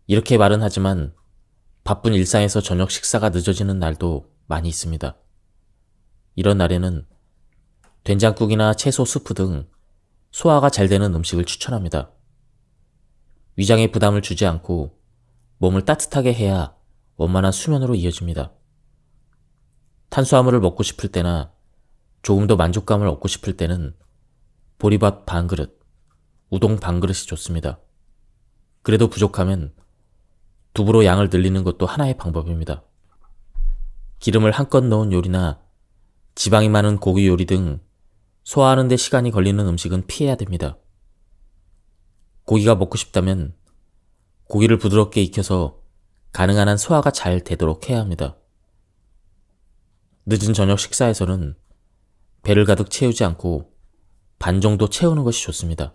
이렇게 말은 하지만 바쁜 일상에서 저녁 식사가 늦어지는 날도 많이 있습니다. 이런 날에는 된장국이나 채소 수프 등 소화가 잘 되는 음식을 추천합니다. 위장에 부담을 주지 않고 몸을 따뜻하게 해야 원만한 수면으로 이어집니다. 탄수화물을 먹고 싶을 때나 조금 더 만족감을 얻고 싶을 때는 보리밥 반 그릇, 우동 반 그릇이 좋습니다. 그래도 부족하면 두부로 양을 늘리는 것도 하나의 방법입니다. 기름을 한껏 넣은 요리나 지방이 많은 고기 요리 등 소화하는 데 시간이 걸리는 음식은 피해야 됩니다. 고기가 먹고 싶다면 고기를 부드럽게 익혀서 가능한 한 소화가 잘 되도록 해야 합니다. 늦은 저녁 식사에서는 배를 가득 채우지 않고 반 정도 채우는 것이 좋습니다.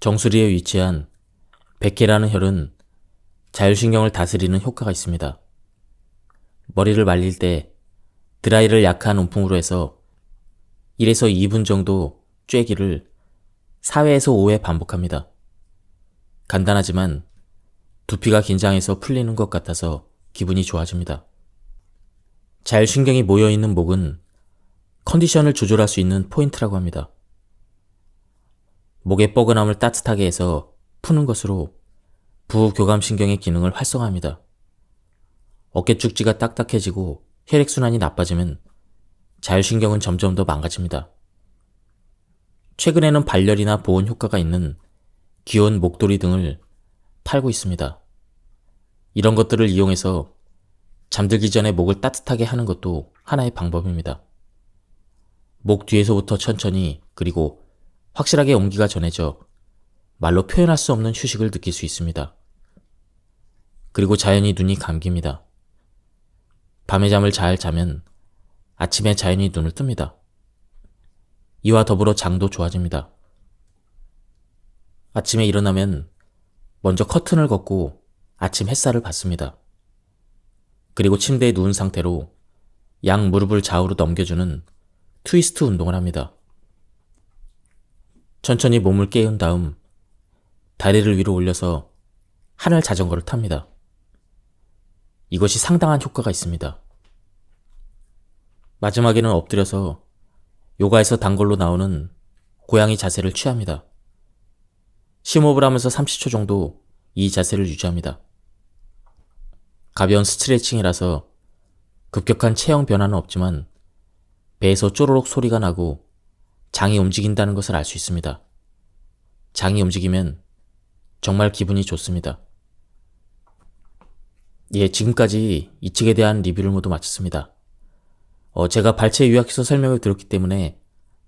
정수리에 위치한 백회라는 혈은 자율신경을 다스리는 효과가 있습니다. 머리를 말릴 때 드라이를 약한 온풍으로 해서 1에서 2분 정도 쬐기를 4회에서 5회 반복합니다. 간단하지만 두피가 긴장해서 풀리는 것 같아서 기분이 좋아집니다. 자율신경이 모여있는 목은 컨디션을 조절할 수 있는 포인트라고 합니다. 목의 뻐근함을 따뜻하게 해서 푸는 것으로 부교감신경의 기능을 활성화합니다. 어깨 축지가 딱딱해지고 혈액순환이 나빠지면 자율신경은 점점 더 망가집니다. 최근에는 발열이나 보온 효과가 있는 귀여운 목도리 등을 팔고 있습니다. 이런 것들을 이용해서 잠들기 전에 목을 따뜻하게 하는 것도 하나의 방법입니다. 목 뒤에서부터 천천히 그리고 확실하게 온기가 전해져 말로 표현할 수 없는 휴식을 느낄 수 있습니다. 그리고 자연히 눈이 감깁니다. 밤에 잠을 잘 자면 아침에 자연히 눈을 뜹니다. 이와 더불어 장도 좋아집니다. 아침에 일어나면 먼저 커튼을 걷고 아침 햇살을 받습니다. 그리고 침대에 누운 상태로 양 무릎을 좌우로 넘겨주는 트위스트 운동을 합니다. 천천히 몸을 깨운 다음 다리를 위로 올려서 하늘 자전거를 탑니다. 이것이 상당한 효과가 있습니다. 마지막에는 엎드려서 요가에서 단골로 나오는 고양이 자세를 취합니다. 심호흡을 하면서 30초 정도 이 자세를 유지합니다. 가벼운 스트레칭이라서 급격한 체형 변화는 없지만 배에서 쪼르륵 소리가 나고 장이 움직인다는 것을 알 수 있습니다. 장이 움직이면 정말 기분이 좋습니다. 지금까지 이 책에 대한 리뷰를 모두 마쳤습니다. 제가 발췌 요약해서 설명을 드렸기 때문에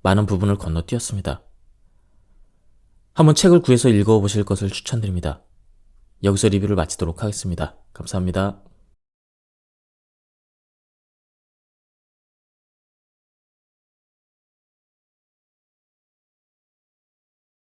많은 부분을 건너뛰었습니다. 한번 책을 구해서 읽어보실 것을 추천드립니다. 여기서 리뷰를 마치도록 하겠습니다. 감사합니다.